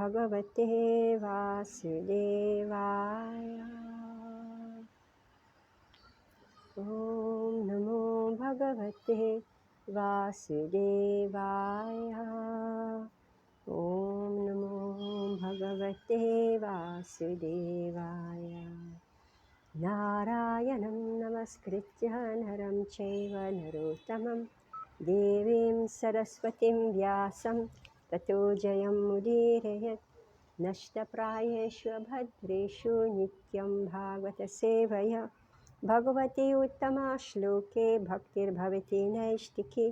Bhagavate Vasudevaya. Om Namo Bhagavate Vasudevaya. Om Namo Bhagavate Vasudevaya. Narayanam Namaskritya Naram Chaiva Narottamam Devim Saraswatim Vyasam Tato Jayam Mudirayat. Nashtaprayeshu Bhadreshu Nityam Bhagavata Sevaya Bhagavati Uttama Shloke Bhaktir Bhavati Naishtiki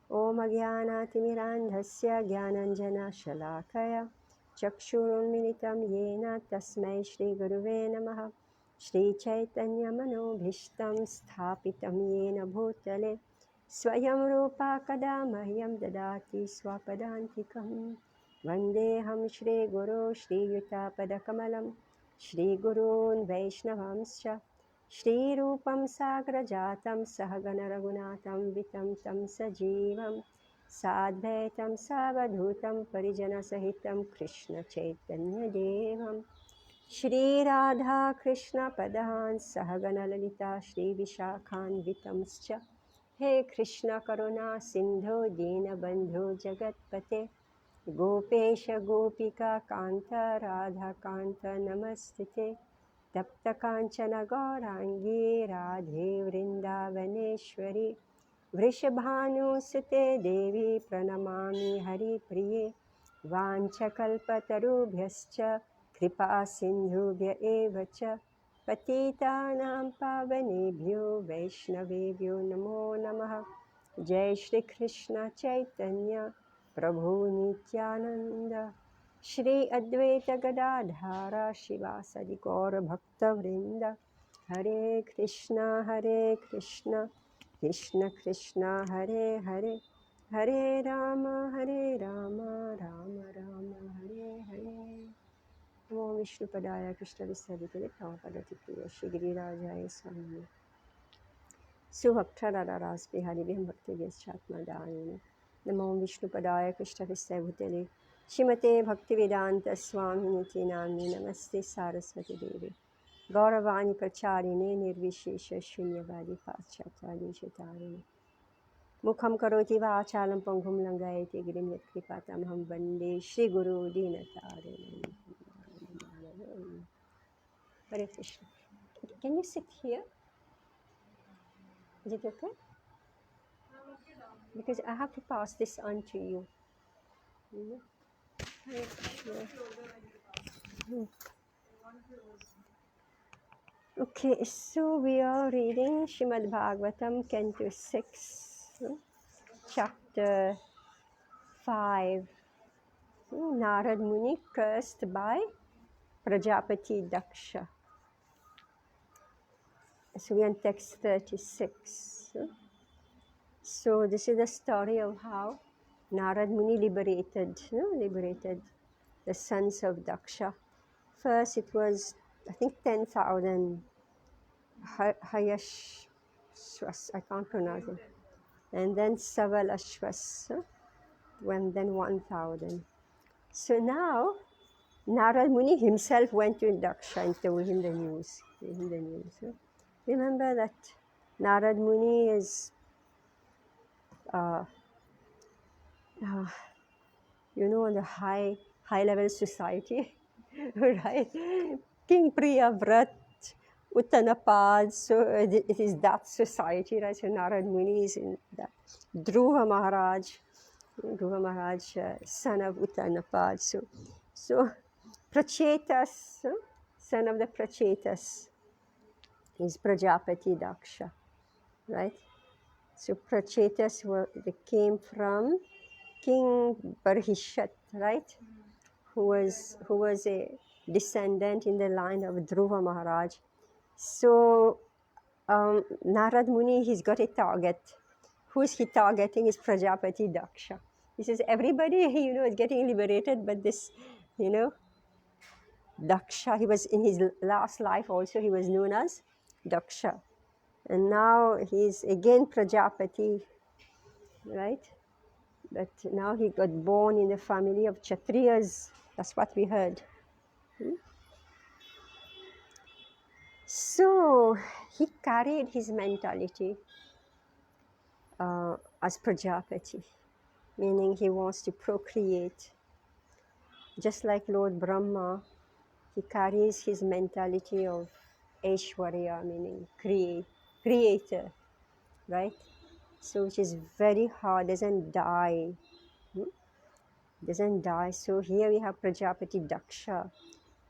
Om Agyanatimirandhasya Gyananjana Shalakaya Chakshurunmilitam Yena Tasmai Shri Guruve Namaha Shri Chaitanya Manobhishtam Sthapitam Yena Bhutale Swayam Rupa Kadamahyam Dadati Swapadantikam Vandeham Shri Guru Shri Yuta Padakamalam Shri Gurun Vaishnavamscha Shri Rupam Sagrajatam Sahagana Raghunatam Vitam Tam Sajivam Sadvaitam Savadhutam Parijana Sahitam Krishna Chaitanya Devam Shri Radha Krishna Padahan Sahagana Lalita Shri Vishakhan Vitamscha He Krishna Karuna Sindhu Dina Bandhu Jagatpate Gopesha Gopika Kanta Radha Kanta Namastite Tapta Kanchana Gaurangi Radhe Vrindavaneshwari Vrishabhanu Sute Devi Pranamami Hari Priye Vanchakalpatarubhyascha Kripa Sindhubhya Evacha Patitanam Pavanebhyo Vaishnavebhyo Namo Namaha Jai Shri Krishna Chaitanya Prabhu Nityananda Shri Advaita Gadadhara Shivasadi Gaura Bhakta Vrinda Hare Krishna Krishna Krishna Hare Hare Hare Rama Rama Rama Hare Hare Namo Vishnu Padaya Krishna Visadikade Prabhupada Priya Shri Girirajaya Swami Subhaktara Bihari Bhakti Vyachatma Dayana Namo Vishnu Padaya Krishna Visadikade Shrimate Bhaktivedanta Swami Niti Namni Namaste Saraswati Devi Gauravani Pracharine Nirvishesha Shunyavadi Paschatya Shatari Mukham Karoti Vachalam Pangum Langayati Girim Yatkripatam Ham Vande Shri Guru Dinatare. Hare Krishna. Can you sit here? Is it okay? Because I have to pass this on to you. Hare Krishna. Okay, so we are reading Shrimad Bhagavatam, Canto 6, Chapter 5. Narad Muni cursed by Prajapati Daksha. So we are on text 36. So this is the story of how Narad Muni liberated the sons of Daksha. First it was, I think, 10,000 Hayashwas, I can't pronounce it. And then Savalashwas, and then 1,000. So now Narad Muni himself went to Daksha and told him the news. Remember that Narad Muni is, in the high level society, right? King Priyavrat, Uttanapad, so it is that society, right? So Narad Muni is in that. Dhruva Maharaj, son of Uttanapad. So Prachetas, son of the Prachetas, is Prajapati Daksha, right? So Prachetas they came from King Parhishat, right? Who was a descendant in the line of Dhruva Maharaj. So Narad Muni, he's got a target. Who is he targeting? Is Prajapati Daksha. He says everybody, is getting liberated, but this, Daksha, he was in his last life also, he was known as Daksha. And now he's again Prajapati, right? But now he got born in the family of Kshatriyas. That's what we heard. So he carried his mentality as Prajapati, meaning he wants to procreate. Just like Lord Brahma, he carries his mentality of Aishwarya, meaning creator, right? So which is very hard, doesn't die. Doesn't die. So here we have Prajapati Daksha.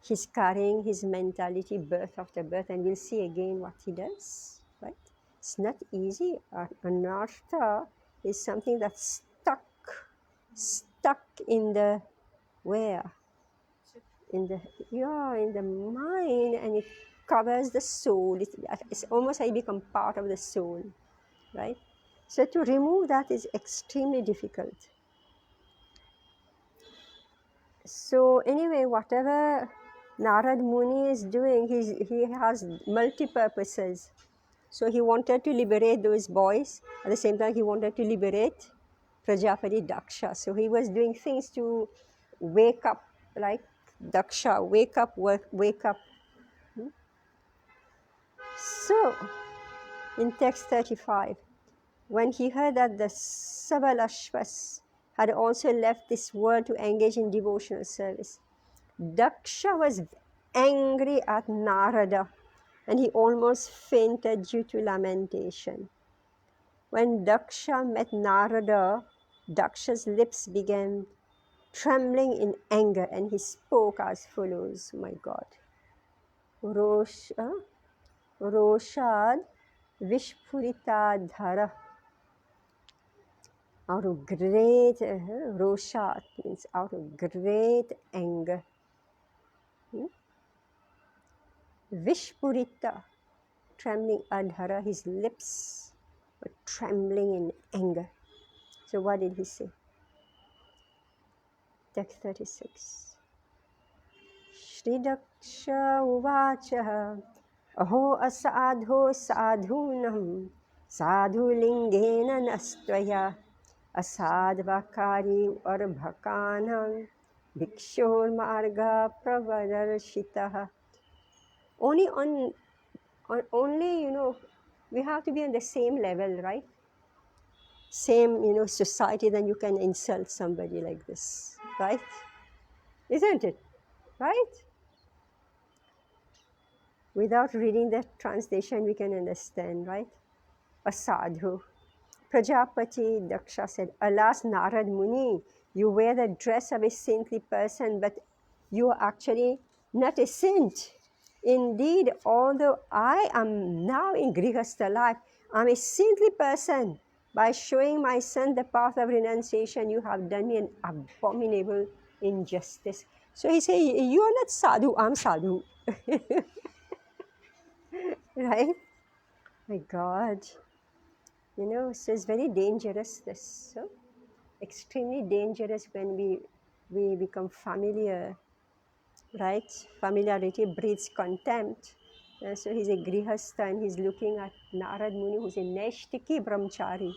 He's carrying his mentality birth after birth, and we'll see again what he does, right? It's not easy. Anartha is something that's stuck in the where? In the in the mind, and it covers the soul. It's almost like become part of the soul, right? So to remove that is extremely difficult. So anyway, whatever Narad Muni is doing, he has multi-purposes. So he wanted to liberate those boys. At the same time, he wanted to liberate Prajapati Daksha. So he was doing things to wake up, like Daksha, wake up, wake up. So in text 35, when he heard that the Sabalashvas had also left this world to engage in devotional service, Daksha was angry at Narada, and he almost fainted due to lamentation. When Daksha met Narada, Daksha's lips began trembling in anger, and he spoke as follows. Oh my God. Roshad Vishpurita Dhara. Out of great Roshat means out of great anger. Vishpurita, trembling Adhara, his lips were trembling in anger. So what did he say? Text 36. Shridaksha uvacha aho asadho sadhunam sadhulingena nastvaya asadvakari arbhakanam bhikshur marga pravadarshitaha. Only we have to be on the same level, right? Same, society, then you can insult somebody like this, right? Isn't it? Right? Without reading the translation, we can understand, right? A sadhu. Prajapati Daksha said, Alas, Narad Muni, you wear the dress of a saintly person, but you are actually not a saint. Indeed, although I am now in Grihastha life, I'm a saintly person. By showing my son the path of renunciation, you have done me an abominable injustice. So he said, you are not sadhu, I'm sadhu. Right? My God. So it's very dangerous, this. So extremely dangerous when we become familiar, right? Familiarity breeds contempt. So he's a grihastha and he's looking at Narad Muni, who's a Naishtiki brahmachari,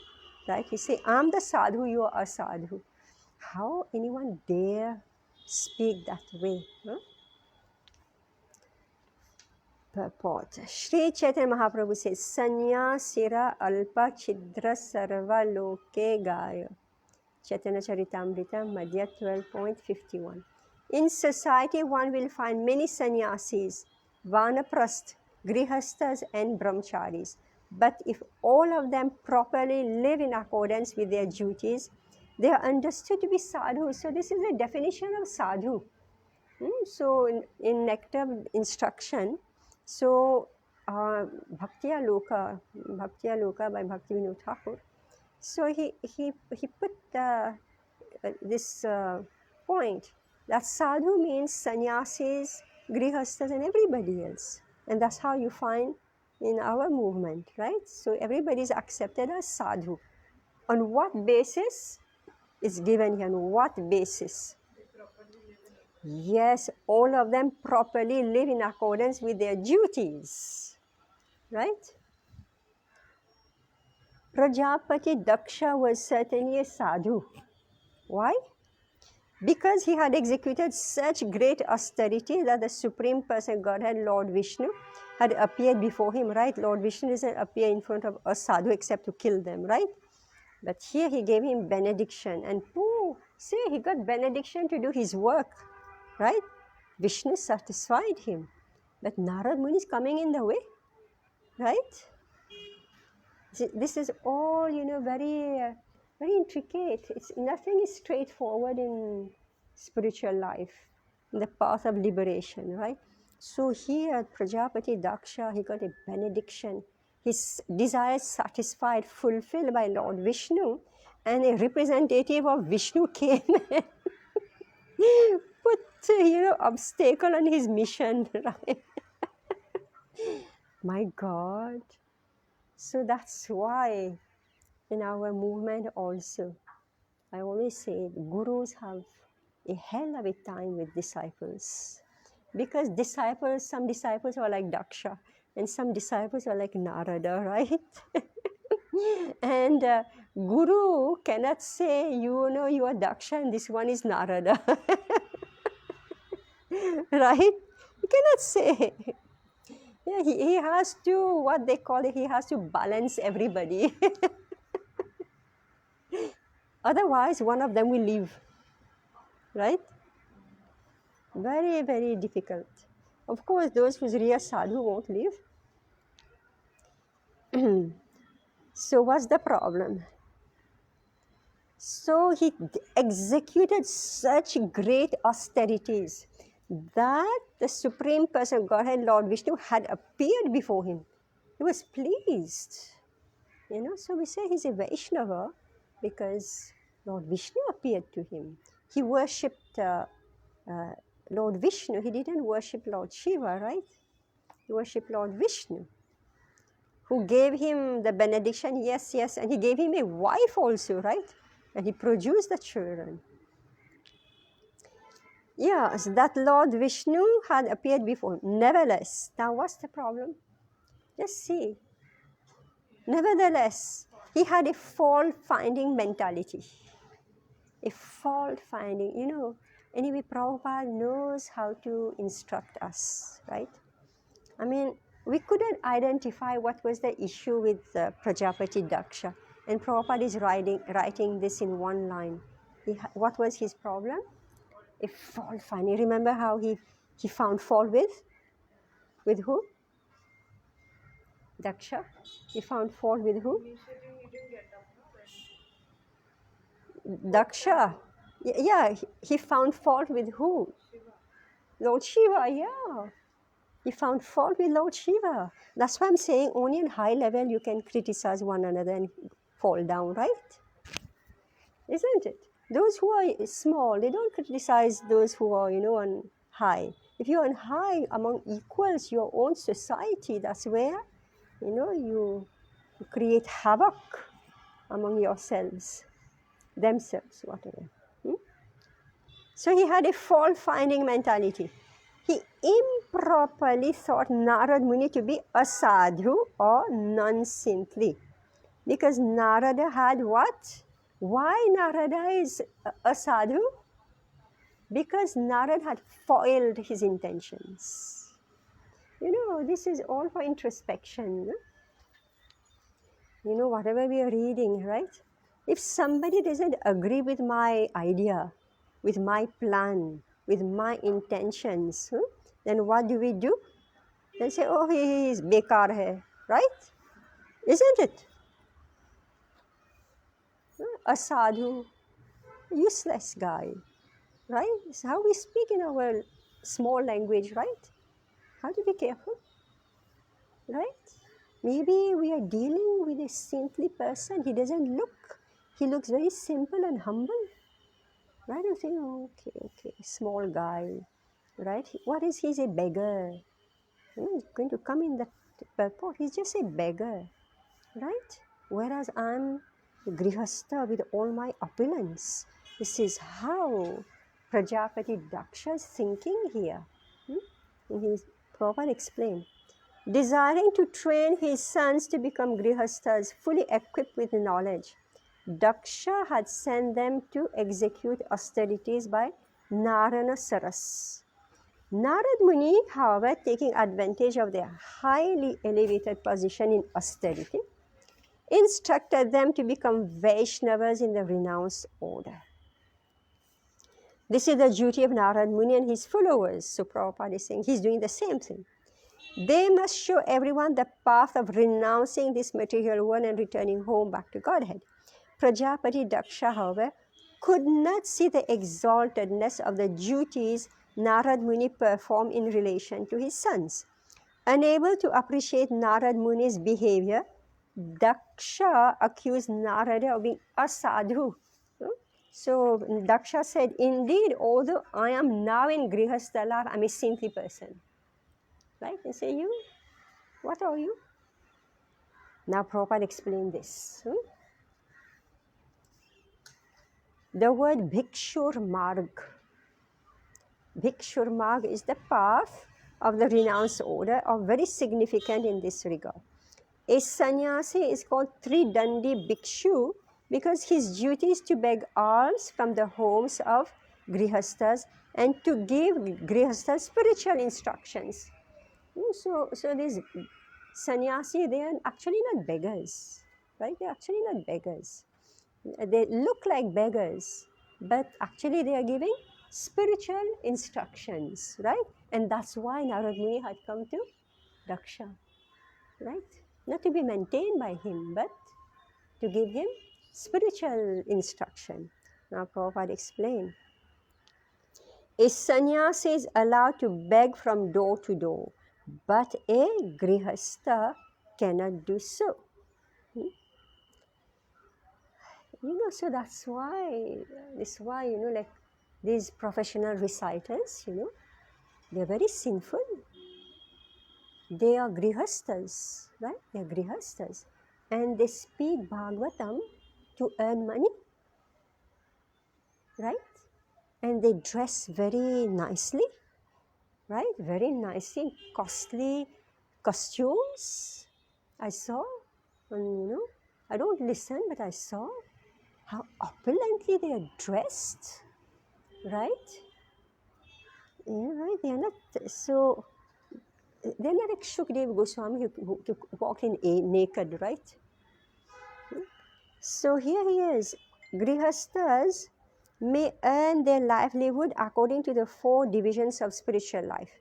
right? He say, I'm the sadhu, you are a sadhu. How anyone dare speak that way? Huh? Purport. Sri Chaitanya Mahaprabhu says, Sanyasira alpa chidra sarva loke gaya. Chaitanya Charitamrita, Madhya 12.51. In society, one will find many sannyasis, vanaprasth, grihasthas, and brahmacharis. But if all of them properly live in accordance with their duties, they are understood to be sadhu. So this is the definition of sadhu. So in Nectar instruction, so Bhakti Aloka by Bhakti Vinod Thakur. So he put this point that sadhu means sannyasis, grihasthas, and everybody else. And that's how you find in our movement, right? So everybody is accepted as sadhu. On what basis? It's given here. On what basis? Yes, all of them properly live in accordance with their duties, right? Prajapati Daksha was certainly a sadhu. Why? because he had executed such great austerity that the Supreme Person Godhead, Lord Vishnu, had appeared before him, right? Lord Vishnu doesn't appear in front of a sadhu except to kill them, right? But here he gave him benediction, and see, he got benediction to do his work, right? Vishnu satisfied him. But Narad Muni is coming in the way, right? This is all, very, very intricate. Nothing is straightforward in spiritual life, in the path of liberation, right? So here, Prajapati Daksha, he got a benediction. His desires satisfied, fulfilled by Lord Vishnu, and a representative of Vishnu came and put, obstacle on his mission, right? My God. So that's why in our movement also, I always say gurus have a hell of a time with disciples. Because some disciples are like Daksha, and some disciples are like Narada, right? And Guru cannot say, you are Daksha and this one is Narada. Right? He cannot say. Yeah, he has to, what they call it, he has to balance everybody. Otherwise, one of them will leave, right? Very, very difficult. Of course, those who's real sadhu won't leave. So what's the problem? So he executed such great austerities that the Supreme Person, Godhead, Lord Vishnu, had appeared before him. He was pleased. So we say he's a Vaishnava because Lord Vishnu appeared to him. He worshipped Lord Vishnu. He didn't worship Lord Shiva, right? He worshipped Lord Vishnu, who gave him the benediction, yes, and he gave him a wife also, right? And he produced the children. Yes, that Lord Vishnu had appeared before him. Nevertheless, now what's the problem? Just see. Nevertheless, he had a fault-finding mentality. A fault-finding, Anyway, Prabhupada knows how to instruct us, right? I mean, we couldn't identify what was the issue with Prajapati Daksha. And Prabhupada is writing this in one line. What was his problem? A fault finding. Remember how he found fault with? With who? Daksha? He found fault with who? Daksha. Yeah, he found fault with who? Lord Shiva, yeah. He found fault with Lord Shiva. That's why I'm saying only in high level you can criticize one another and fall down, right? Isn't it? Those who are small, they don't criticize those who are, on high. If you're on high among equals, your own society, that's where, you create havoc among yourselves, themselves, whatever. So he had a fault-finding mentality. He improperly thought Narad Muni to be a sadhu or non-saintly. Because Narada had what? Why Narada is a sadhu? Because Narad had foiled his intentions. This is all for introspection. Whatever we are reading, right? If somebody doesn't agree with my idea, with my plan, with my intentions, then what do? Then say, oh, he is bekar hai, right? Isn't it? A sadhu, useless guy, right? It's how we speak in our small language, right? Have to be careful, right? Maybe we are dealing with a saintly person. He looks very simple and humble, right? You think, oh, okay, small guy, right? What is he's a beggar? He's going to come in the purport. He's just a beggar, right? Whereas I'm grihastha with all my opulence. This is how Prajapati Daksha is thinking here. Prabhupada explained. Desiring to train his sons to become grihasthas, fully equipped with knowledge, Daksha had sent them to execute austerities by Narana Saras. Narad Muni, however, taking advantage of their highly elevated position in austerity, instructed them to become Vaishnavas in the renounced order. This is the duty of Narad Muni and his followers. So Prabhupada is saying he's doing the same thing. They must show everyone the path of renouncing this material world and returning home back to Godhead. Prajapati Daksha, however, could not see the exaltedness of the duties Narad Muni performed in relation to his sons. Unable to appreciate Narad Muni's behavior, Daksha accused Narada of being asadhu. So Daksha said, indeed, although I am now in Grihastha life, I'm a saintly person. Right? And say, you, what are you? Now Prabhupada explained this. The word Bhikshur Marg. Bhikshur Marg is the path of the renounced order, or very significant in this regard. A sannyasi is called Tridandi Bhikshu because his duty is to beg alms from the homes of Grihasthas and to give Grihasthas spiritual instructions. So these sannyasi, they are actually not beggars, right? They are actually not beggars. They look like beggars, but actually they are giving spiritual instructions, right? And that's why Narad Muni had come to Daksha, right? Not to be maintained by him, but to give him spiritual instruction. Now Prabhupada explained. A sannyasi is allowed to beg from door to door, but a grihastha cannot do so. So that's why, like these professional reciters, they're very sinful. They are grihasthas, right? They are grihasthas. And they speak Bhagavatam to earn money, right? And they dress very nicely, right? Very nicely, costly costumes. I saw, and I don't listen, but I saw how opulently they are dressed, right? Right? They are not so. They're not like Shukdev Goswami who walked in naked, right? So here he is. Grihasthas may earn their livelihood according to the 4 divisions of spiritual life.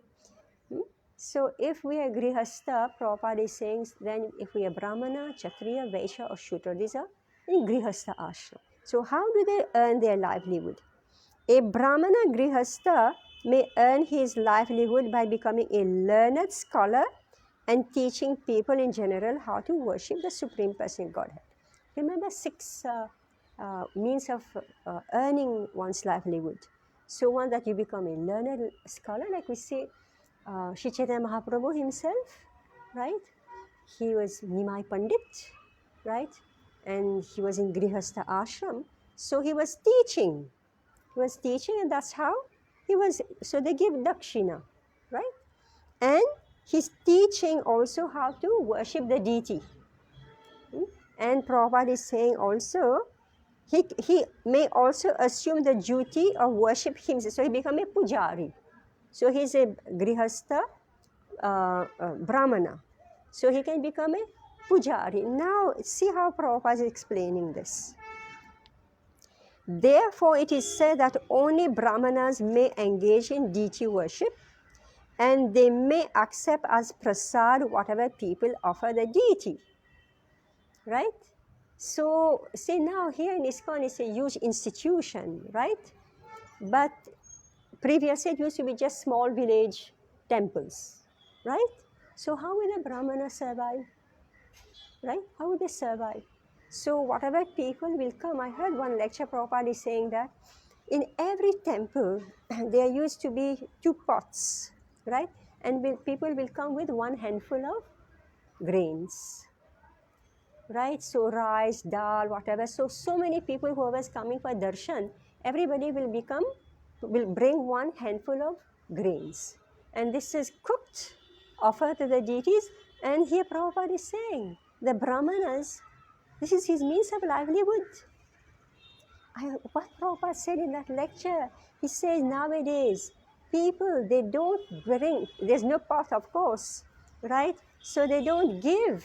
So if we are Grihastha, Prabhupada is saying, then if we are Brahmana, Kshatriya, Vaishya or Shudra, these are in Grihastha ashram. So how do they earn their livelihood? A Brahmana Grihastha may earn his livelihood by becoming a learned scholar and teaching people in general how to worship the Supreme Person Godhead. Remember 6 means of earning one's livelihood. So one, that you become a learned scholar, like we say, Sri Chaitanya Mahaprabhu himself, right? He was Nimai Pandit, right? And he was in Grihastha ashram. So he was teaching. And that's how he was. So they give dakshina, right? And he's teaching also how to worship the deity. And Prabhupada is saying also, he may also assume the duty of worship himself. So he become a pujari. So he's a grihastha brahmana. So he can become a pujari. Now see how Prabhupada is explaining this. Therefore, it is said that only brahmanas may engage in deity worship, and they may accept as prasad whatever people offer the deity. Right? So, see now here in ISKCON it's a huge institution, right? But previously it used to be just small village temples, right? So how will the Brahmanas survive? Right? How would they survive? So whatever people will come, I heard one lecture Prabhupada is saying that in every temple there used to be 2 pots, right? And people will come with 1 handful of grains, right? So rice, dal, whatever. So many people who was coming for darshan, everybody will bring 1 handful of grains. And this is cooked, offered to the deities. And here Prabhupada is saying, the Brahmanas, this is his means of livelihood. what Prabhupada said in that lecture, he says nowadays, people, they don't bring, there's no pot, of course, right? So they don't give.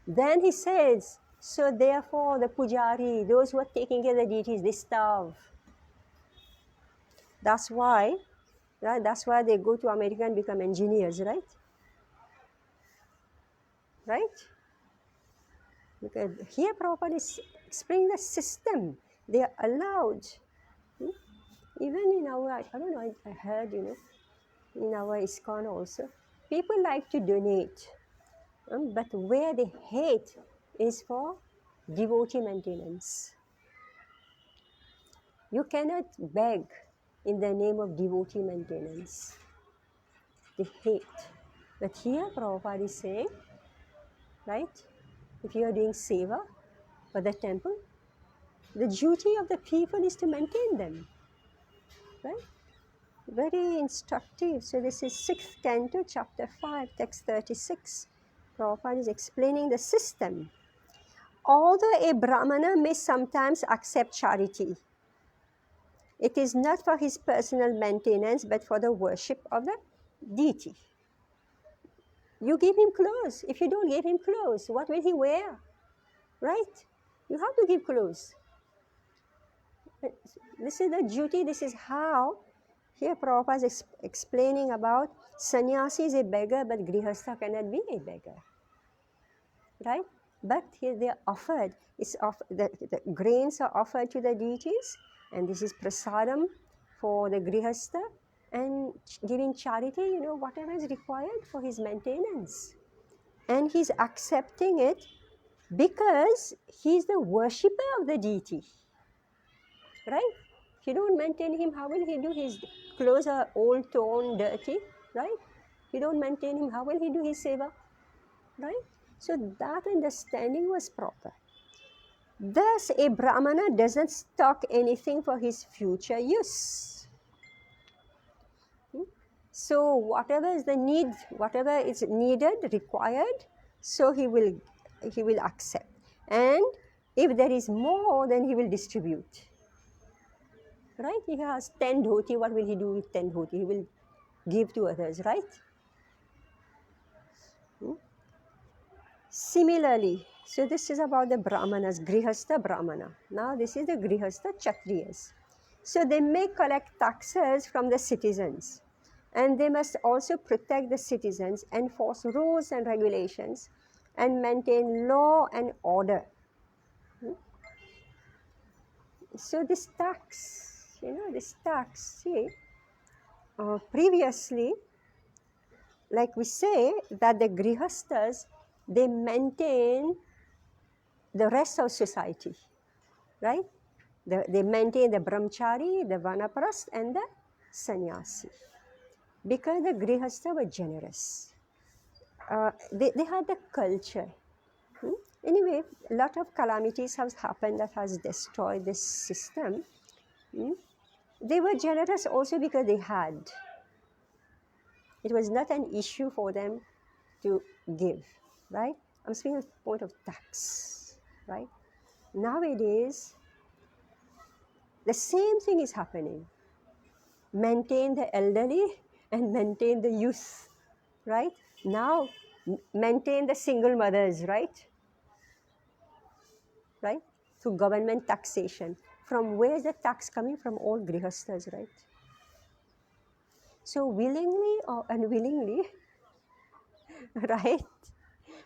Then he says, so therefore the pujari, those who are taking care of the deities, they starve. That's why, right? That's why they go to America and become engineers, right? Right? Because here Prabhupada is explaining the system. They are allowed. Even in our, I don't know, I heard, in our ISKCON also, people like to donate. But where they hate is for devotee maintenance. You cannot beg in the name of devotee maintenance. They hate. But here Prabhupada is saying, right, if you are doing seva for the temple, the duty of the people is to maintain them. Right? Very instructive. So this is 6th canto, chapter 5, text 36. Prabhupada is explaining the system. Although a Brahmana may sometimes accept charity, it is not for his personal maintenance, but for the worship of the deity. You give him clothes. If you don't give him clothes, what will he wear? Right? You have to give clothes. This is the duty. This is how. Here Prabhupada is explaining about sannyasi is a beggar, but grihastha cannot be a beggar. Right? But here they are offered. The grains are offered to the deities, and this is prasadam for the grihastha, and giving charity, whatever is required for his maintenance. And he's accepting it because he's the worshipper of the deity. Right? If you don't maintain him, how will he do? His clothes are old, torn, dirty. Right? If you don't maintain him, how will he do his seva? Right? So that understanding was proper. Thus, a Brahmana doesn't stock anything for his future use. So whatever is the need, whatever is needed, required, so he will accept. And if there is more, then he will distribute. Right? He has 10 dhoti, what will he do with 10 dhoti? He will give to others, right? Similarly, so this is about the Brahmanas, Grihastha Brahmana. Now this is the Grihastha Kshatriyas. So they may collect taxes from the citizens, and they must also protect the citizens, enforce rules and regulations, and maintain law and order. So this tax, see, previously, like we say, that the Grihasthas, they maintain the rest of society, right? They maintain the brahmachari, the vanaprasth, and the sannyasi. Because the grihastha were generous. They had the culture. Anyway, a lot of calamities have happened that has destroyed this system. They were generous also because they had. It was not an issue for them to give, right? I'm speaking of the point of tax, right? Nowadays, the same thing is happening. Maintain the elderly and maintain the youth, right? Now, maintain the single mothers, right? Right? Through government taxation. From where is the tax coming? From all grihasthas, right? So willingly or unwillingly, right?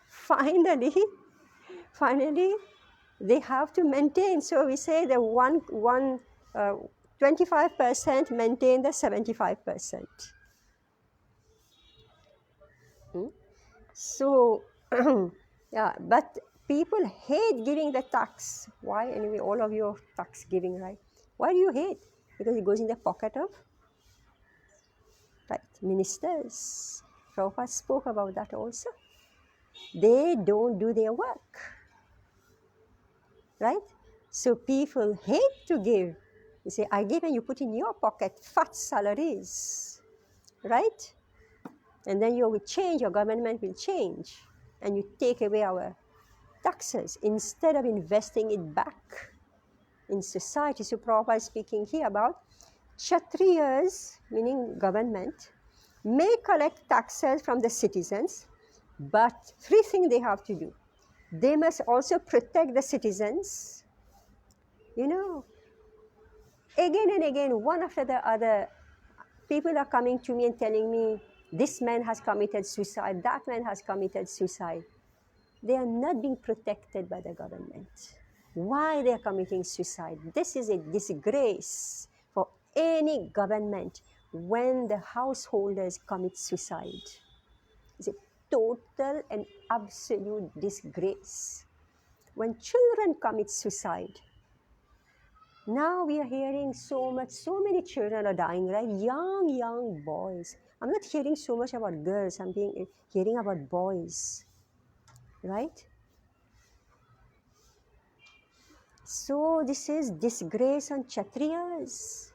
Finally, they have to maintain. So we say the 25% maintain the 75%. So, yeah, but people hate giving the tax. Why? Anyway, all of you are tax giving, right? Why do you hate? Because it goes in the pocket of, right, ministers. Prabhupada spoke about that also. They don't do their work, right? So people hate to give. You say, I give and you put in your pocket fat salaries, right? And then you will change, your government will change, and you take away our taxes instead of investing it back. in society. So Prabhupada is speaking here about Kshatriyas, meaning government, may collect taxes from the citizens, but three things they have to do. They must also protect the citizens. You know, again and again, one after the other, people are coming to me and telling me, this man has committed suicide, that man has committed suicide. They are not being protected by the government. Why they are committing suicide? This is a disgrace for any government when the householders commit suicide. It's a total and absolute disgrace. When children commit suicide, now we are hearing so many children are dying, right? Young boys. I'm not hearing so much about girls, I'm hearing about boys, right? So this is disgrace on Kshatriyas.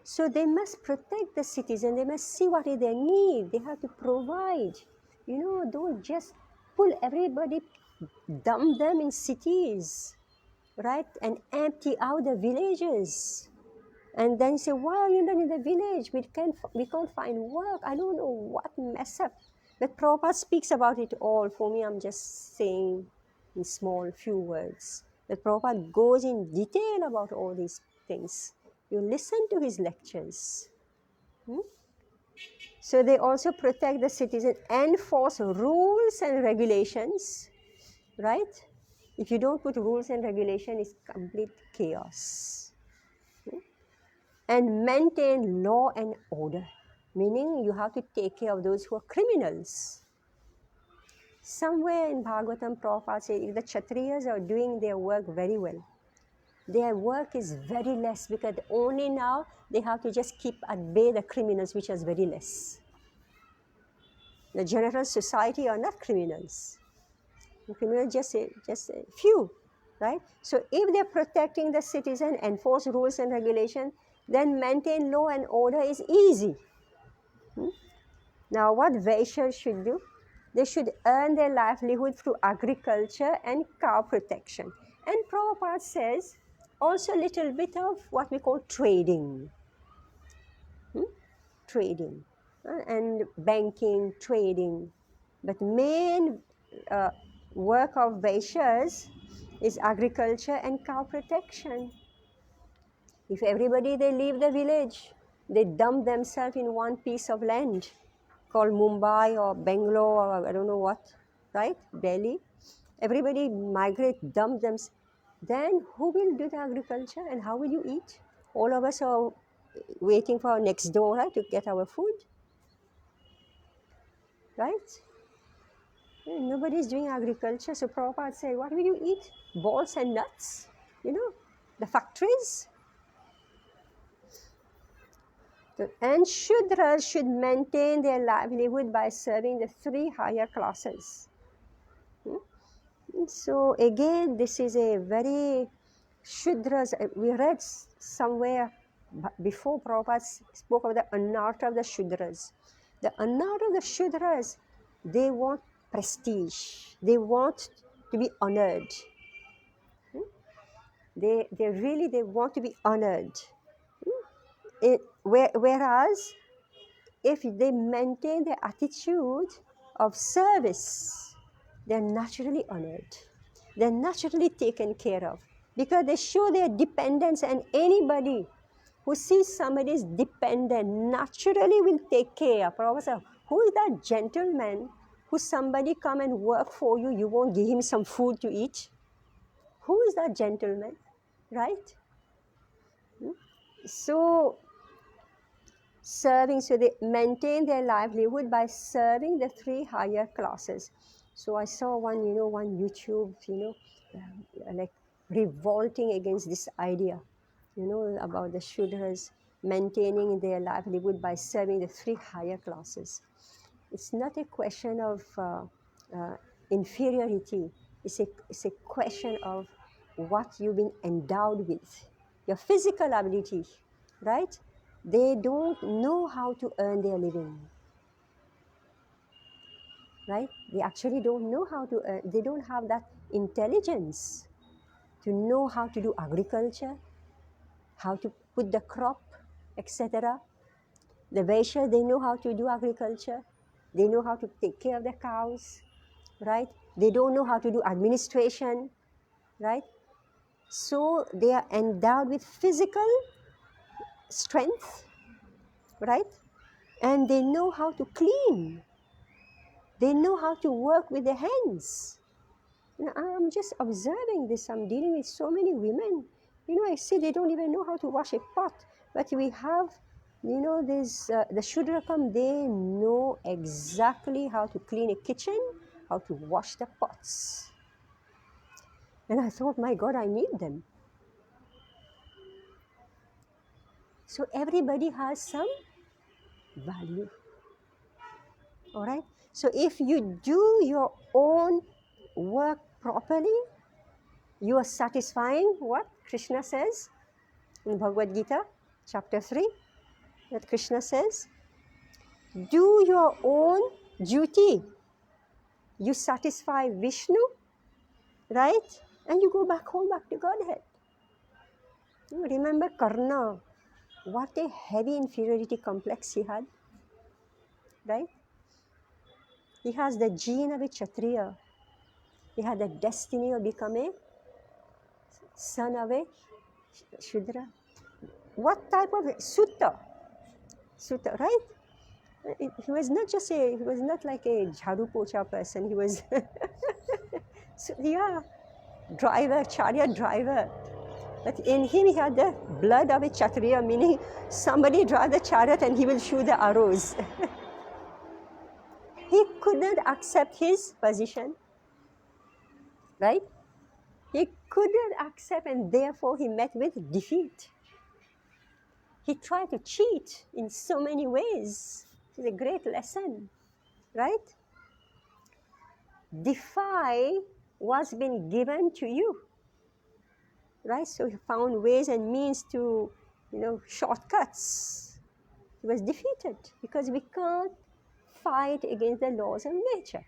So they must protect the citizen, they must see what is their need, they have to provide. You know, don't just pull everybody, dump them in cities, right? And empty out the villages. And then say, why are you not in the village? We can't find work. I don't know what mess up. But Prabhupada speaks about it all. For me, I'm just saying in small few words. But Prabhupada goes in detail about all these things. You listen to his lectures. So they also protect the citizen, enforce rules and regulations, right? If you don't put rules and regulation, it's complete chaos. And maintain law and order, meaning you have to take care of those who are criminals. Somewhere in Bhagavatam, Prabhupada says, if the Kshatriyas are doing their work very well, their work is very less because only now they have to just keep at bay the criminals, which is very less. The general society are not criminals. The criminals just a few, right? So if they're protecting the citizen, enforce rules and regulation, then maintain law and order is easy. Now what Vaishyas should do? They should earn their livelihood through agriculture and cow protection. And Prabhupada says also a little bit of what we call trading. Trading and banking, trading. But main work of Vaishyas is agriculture and cow protection. If everybody, they leave the village, they dump themselves in one piece of land called Mumbai or Bangalore or I don't know what, right? Delhi. Everybody migrate, dump them. Then who will do the agriculture and how will you eat? All of us are waiting for our next door, right, to get our food, right? Nobody is doing agriculture. So Prabhupada said, what will you eat? Balls and nuts? You know, the factories? And Shudras should maintain their livelihood by serving the three higher classes. So again, this is a very Shudras. We read somewhere before Prabhupada spoke of the Anartha of the Shudras. The Anartha of the Shudras, they want prestige. They want to be honored. They want to be honored. Whereas if they maintain their attitude of service, they're naturally honored. They're naturally taken care of because they show their dependence, and anybody who sees somebody is dependent naturally will take care. Prabhupada, who is that gentleman who somebody come and work for you, you won't give him some food to eat? Who is that gentleman, right? So serving, so they maintain their livelihood by serving the three higher classes. So I saw one YouTube, like revolting against this idea, about the Shudras maintaining their livelihood by serving the three higher classes. It's not a question of inferiority. It's a question of what you've been endowed with, your physical ability, right? They don't know how to earn their living, right? They actually don't know how to earn. They don't have that intelligence. to know how to do agriculture, how to put the crop, etc. The Vaishyas, they know how to do agriculture. They know how to take care of the cows, right? They don't know how to do administration, right? So they are endowed with physical strength, right? And they know how to clean. They know how to work with their hands. I'm just observing this. I'm dealing with so many women. I see they don't even know how to wash a pot. But we have, the Shudrakam, they know exactly how to clean a kitchen, how to wash the pots. And I thought, my God, I need them. So everybody has some value. All right? So if you do your own work properly, you are satisfying what Krishna says in Bhagavad Gita, chapter 3, that Krishna says, do your own duty. You satisfy Vishnu, right? And you go back home, back to Godhead. Remember Karna, what a heavy inferiority complex he had, right? He has the gene of a Kshatriya. He had the destiny of becoming son of a Shudra. What type of Sutta? Sutta, right? He was not just he was not like a jharu pocha person. He was, driver, chariot driver. But in him, he had the blood of a Kshatriya, meaning somebody drive the chariot and he will shoot the arrows. He couldn't accept his position, right? He couldn't accept, and therefore he met with defeat. He tried to cheat in so many ways. It's a great lesson, right? Defy what's been given to you, right? So he found ways and means to, shortcuts. He was defeated because we can't fight against the laws of nature.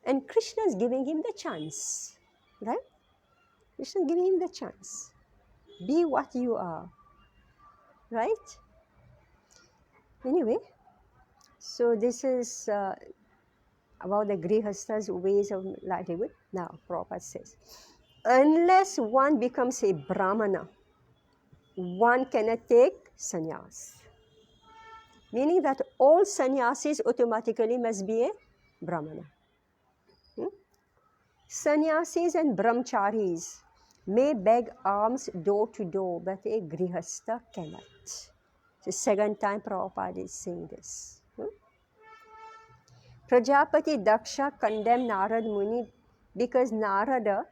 And Krishna is giving him the chance, right? Krishna is giving him the chance. Be what you are, right? Anyway, so this is about the Grihastha's ways of livelihood. Now, Prabhupada says, unless one becomes a Brahmana, one cannot take sannyas. Meaning that all sannyasis automatically must be a Brahmana. Sannyasis and brahmacharis may beg alms door to door, but a grihastha cannot. The second time Prabhupada is saying this. Prajapati Daksha condemned Narad Muni because Narada,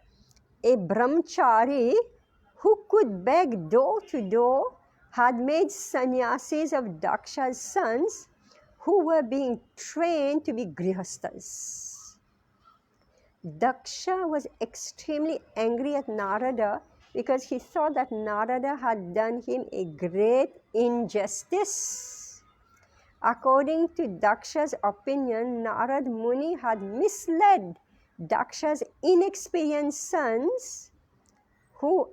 a brahmachari who could beg door to door, had made sannyasis of Daksha's sons who were being trained to be grihasthas. Daksha was extremely angry at Narada because he thought that Narada had done him a great injustice. According to Daksha's opinion, Narad Muni had misled Daksha's inexperienced sons who,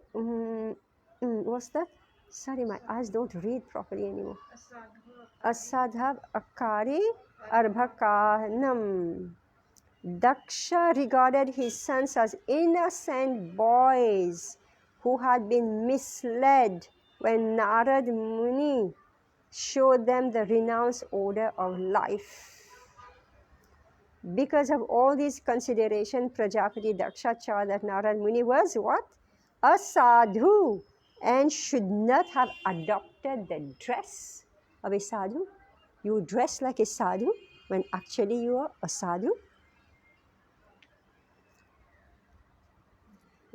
what's that? Sorry, my eyes don't read properly anymore. Asadhav Akari Arbhakanam. Daksha regarded his sons as innocent boys who had been misled when Narad Muni showed them the renounced order of life. Because of all these considerations, Prajapati Daksha charged that Narad Muni was what? A sadhu, and should not have adopted the dress of a sadhu. You dress like a sadhu when actually you are a sadhu.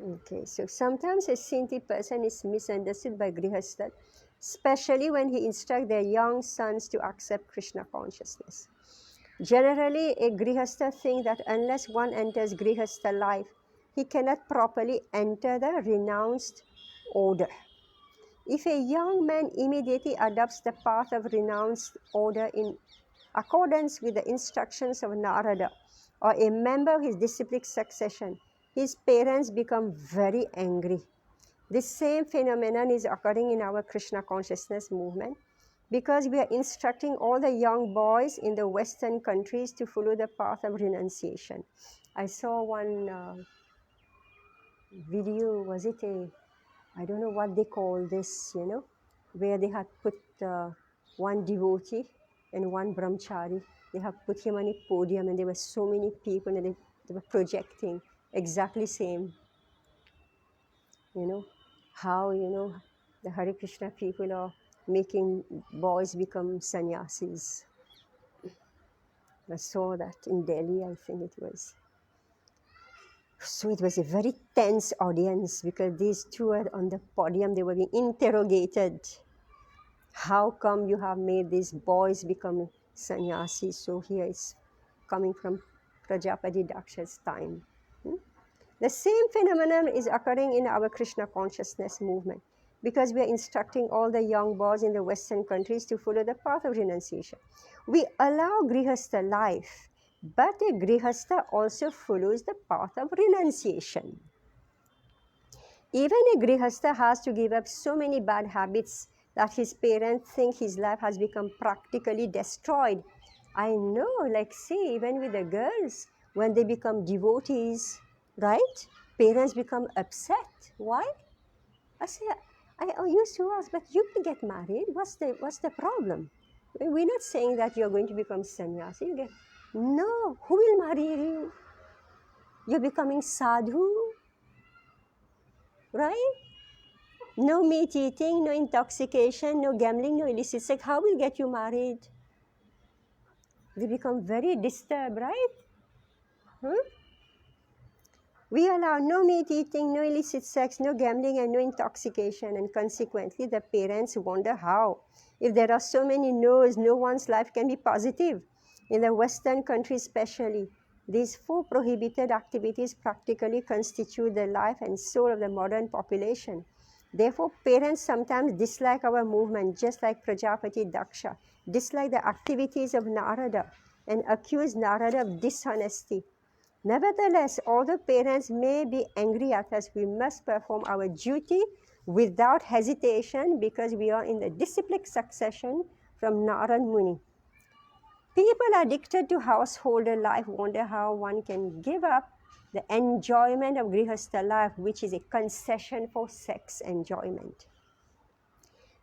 Okay, so sometimes a saintly person is misunderstood by grihastha, especially when he instructs their young sons to accept Krishna consciousness. Generally, a grihastha thinks that unless one enters grihastha life, he cannot properly enter the renounced order. If a young man immediately adopts the path of renounced order in accordance with the instructions of Narada, or a member of his disciplic succession, his parents become very angry. This same phenomenon is occurring in our Krishna consciousness movement because we are instructing all the young boys in the Western countries to follow the path of renunciation. I saw one video, was it I don't know what they call this, where they had put one devotee and one brahmachari. They have put him on a podium and there were so many people and they were projecting exactly same, how, the Hare Krishna people are making boys become sannyasis. I saw that in Delhi, I think it was. So it was a very tense audience because these two were on the podium, they were being interrogated. How come you have made these boys become sannyasis? So here it's coming from Prajapati Daksha's time. The same phenomenon is occurring in our Krishna consciousness movement because we are instructing all the young boys in the Western countries to follow the path of renunciation. We allow Grihastha life, but a Grihastha also follows the path of renunciation. Even a Grihastha has to give up so many bad habits that his parents think his life has become practically destroyed. I know, like see, even with the girls, when they become devotees, right? Parents become upset. Why? I say, I used to ask, but you will get married. What's the problem? We're not saying that you're going to become sannyasi. No, who will marry you? You're becoming sadhu, right? No meat eating, no intoxication, no gambling, no illicit sex. How will get you married? They become very disturbed, right? We allow no meat eating, no illicit sex, no gambling, and no intoxication. And consequently, the parents wonder how. If there are so many no's, no one's life can be positive. In the Western countries especially, these four prohibited activities practically constitute the life and soul of the modern population. Therefore, parents sometimes dislike our movement, just like Prajapati Daksha, dislike the activities of Narada, and accuse Narada of dishonesty. Nevertheless, although parents may be angry at us, we must perform our duty without hesitation because we are in the disciplic succession from Narad Muni. People addicted to householder life wonder how one can give up the enjoyment of Grihastha life, which is a concession for sex enjoyment,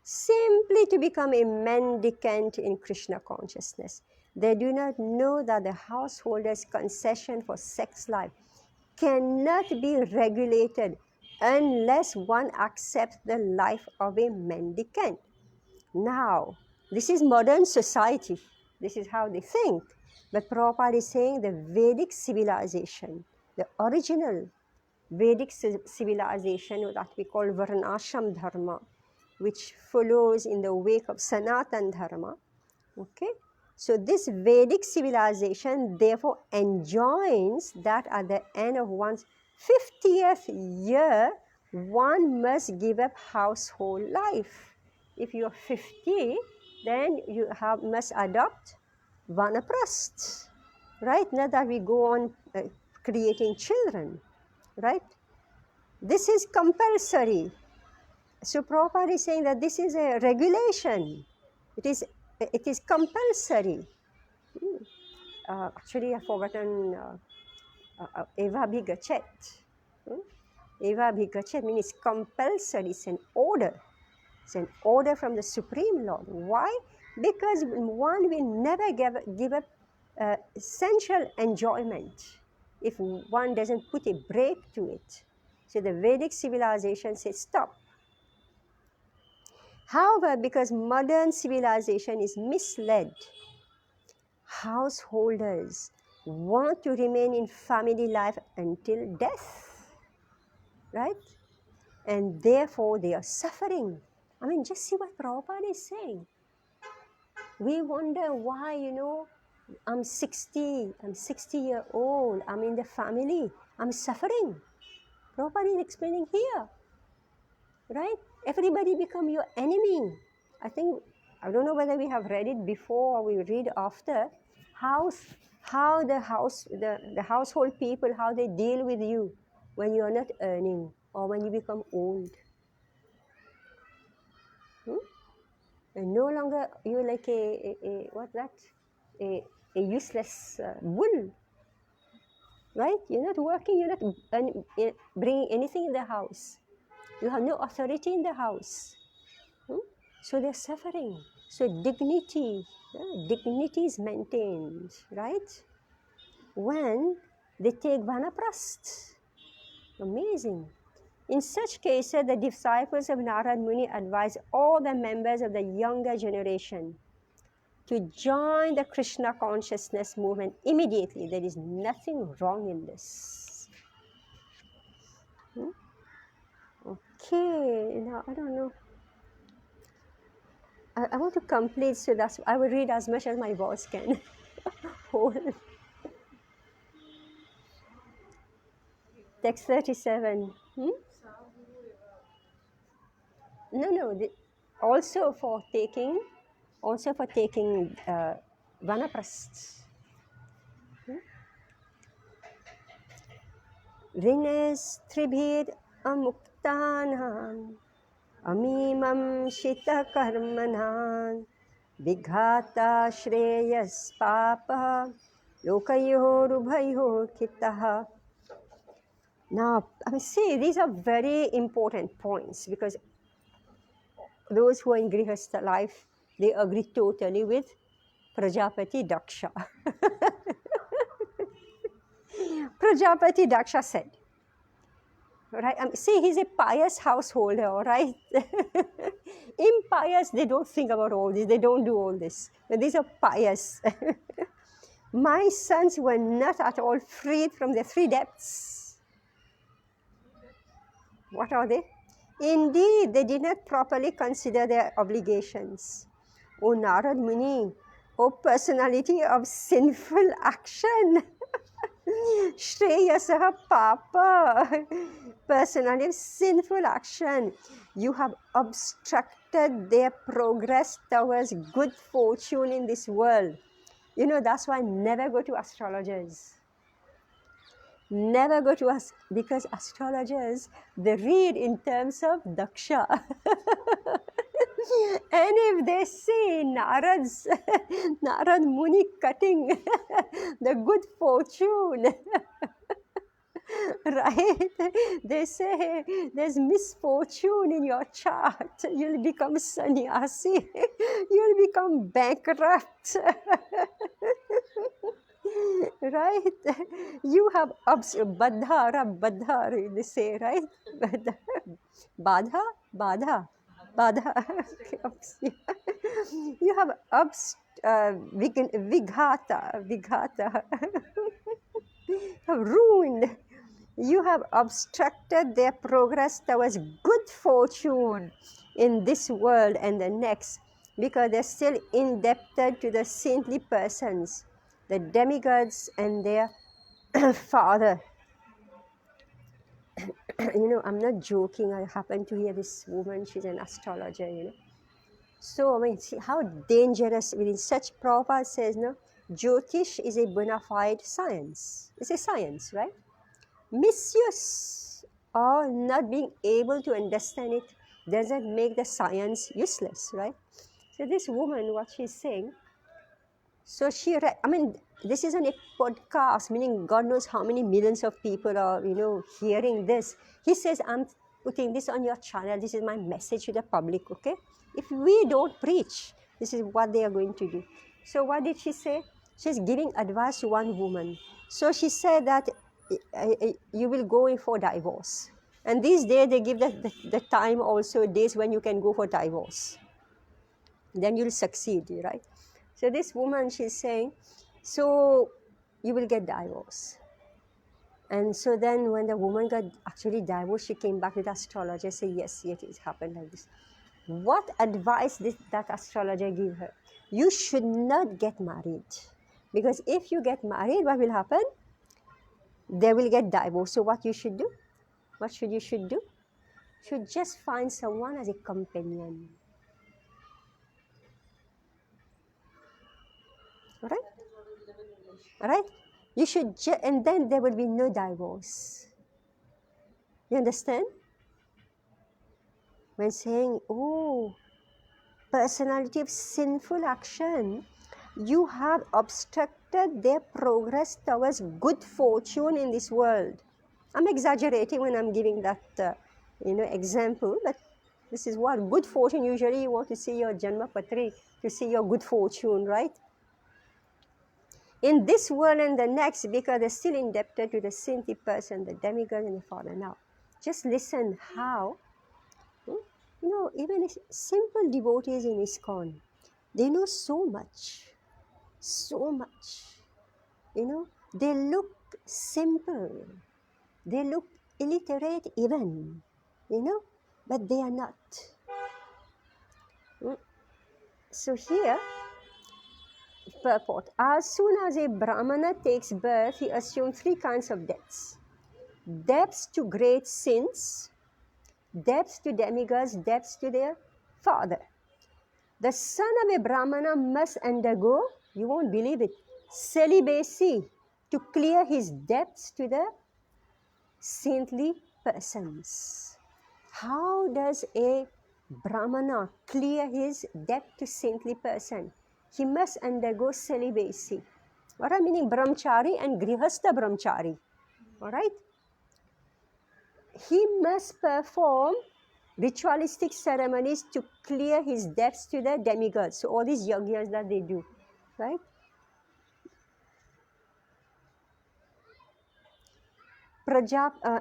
simply to become a mendicant in Krishna consciousness. They do not know that the householder's concession for sex life cannot be regulated unless one accepts the life of a mendicant. Now, this is modern society. This is how they think. But Prabhupada is saying the Vedic civilization, the original Vedic civilization that we call Varnashram Dharma, which follows in the wake of Sanatan Dharma. Okay? So this Vedic civilization therefore enjoins that at the end of one's 50th year, one must give up household life. If you're 50, then you must adopt vanaprasth, right? Not that we go on creating children, right? This is compulsory. So Prabhupada is saying that this is a regulation. It is compulsory. Actually, I've forgotten Eva Bhigachet. Eva Bhigachet means it's compulsory. It's an order. It's an order from the Supreme Lord. Why? Because one will never give up sensual enjoyment if one doesn't put a break to it. So the Vedic civilization says stop. However, because modern civilization is misled, householders want to remain in family life until death, right? And therefore they are suffering. I mean, just see what Prabhupada is saying. We wonder why, I'm 60 years old, I'm in the family, I'm suffering. Prabhupada is explaining here, right? Everybody become your enemy. I don't know whether we have read it before or we read after, how the household people, how they deal with you. when you are not earning or when you become old. Hmm? And no longer you're like a what's that? A useless bull, right? You're not working, you're not bringing anything in the house. You have no authority in the house. Hmm? So they're suffering. So dignity is maintained, right? When they take Vanaprasth. Amazing. In such cases, the disciples of Narad Muni advise all the members of the younger generation to join the Krishna consciousness movement immediately. There is nothing wrong in this. Hmm? Okay, now I don't know. I want to complete, so that's I will read as much as my voice can hold. Text 37. Hmm? No. Also for taking vanaprasth. Rines tribhid amuktanam amimam shita karmanan vighata shreyas papa lokayor ubhayor kitaha. Now, I see these are very important points because those who are in Grihastha life, they agree totally with Prajapati Daksha. Prajapati Daksha said, right? See, he's a pious householder, all right? Impious, they don't think about all this, they don't do all this. But these are pious. My sons were not at all freed from the three depths. What are they? Indeed, they did not properly consider their obligations. O Narad Muni, O personality of sinful action, Shreyasaha Papa, personality of sinful action, you have obstructed their progress towards good fortune in this world. You know, that's why I never go to astrologers. Never go to us because astrologers, they read in terms of Daksha. And if they see Narad Muni cutting the good fortune, right? They say there's misfortune in your chart. You'll become sannyasi. You'll become bankrupt. Right? You have badhara, they say, right? Badha, badha, badha. You have vighata, have ruined. You have obstructed their progress towards good fortune in this world and the next, because they're still indebted to the saintly persons, the demigods and their father. You know, I'm not joking. I happen to hear this woman, she's an astrologer, you know. So, I mean, see how dangerous, within such Prabhupada says, no, Jyotish is a bona fide science. It's a science, right? Misuse or not being able to understand it doesn't make the science useless, right? So this woman, what she's saying, so I mean, this isn't a podcast, meaning God knows how many millions of people are, you know, hearing this. He says, I'm putting this on your channel. This is my message to the public, okay? If we don't preach, this is what they are going to do. So what did she say? She's giving advice to one woman. So she said that you will go in for divorce. And these days they give the time also, days when you can go for divorce. Then you'll succeed, right? So this woman, she's saying, so you will get divorced. And so then when the woman got actually divorced, she came back with the astrologer, say, yes, it happened like this. What advice did that astrologer give her? You should not get married. Because if you get married, what will happen? They will get divorced. So what you should do? What you should do? You should just find someone as a companion. Right? Right? You should, and then there will be no divorce. You understand? When saying, oh, personality of sinful action, you have obstructed their progress towards good fortune in this world. I'm exaggerating when I'm giving that example, but this is what good fortune. Usually you want to see your Janma Patri, to see your good fortune, right? In this world and the next, because they're still indebted to the saintly person, the demigod and the Father. Now, just listen how, even simple devotees in ISKCON, they know so much, they look simple, they look illiterate even, but they are not. So here, purport. As soon as a Brahmana takes birth, he assumes three kinds of deaths. Debts to great sins, debts to demigods, debts to their father. The son of a Brahmana must undergo, you won't believe it, celibacy to clear his debts to the saintly persons. How does a Brahmana clear his debt to saintly person? He must undergo celibacy. What I meaning brahmachari and grihastha brahmachari. All right? He must perform ritualistic ceremonies to clear his debts to the demigods. So all these yagyas that they do, right?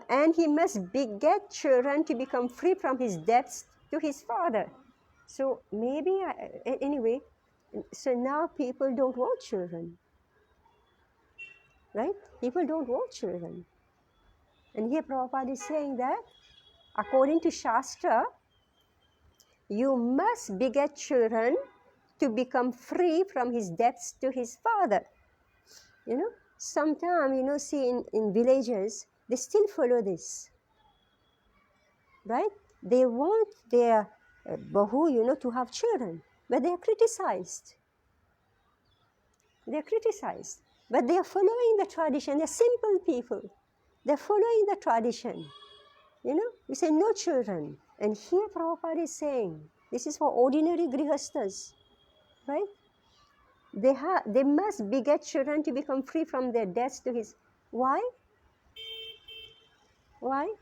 And he must beget children to become free from his debts to his father. So maybe, anyway, so now people don't want children, right? People don't want children. And here Prabhupada is saying that according to Shastra, you must beget children to become free from his debts to his father. Sometimes, see in villages, they still follow this, right? They want their bahu, to have children, but they are criticized. They are criticized, but they are following the tradition. They are simple people. They are following the tradition. We say no children. And here Prabhupada is saying, this is for ordinary grihasthas, right? They must beget children to become free from their debts to his. Why? Why?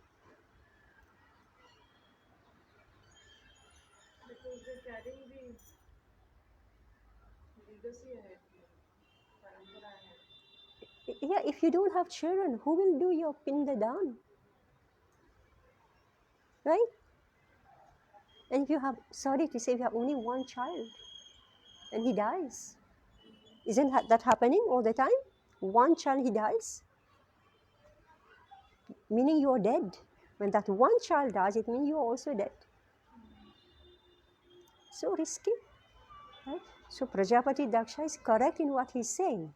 Because they're carrying the legacy ahead. Yeah, if you don't have children, who will do your pindadan? Right? And if you have, sorry to say, if you have only one child and he dies, isn't that happening all the time? One child, he dies, meaning you're dead. When that one child dies, it means you're also dead. So risky, right? So Prajapati Daksha is correct in what he's saying.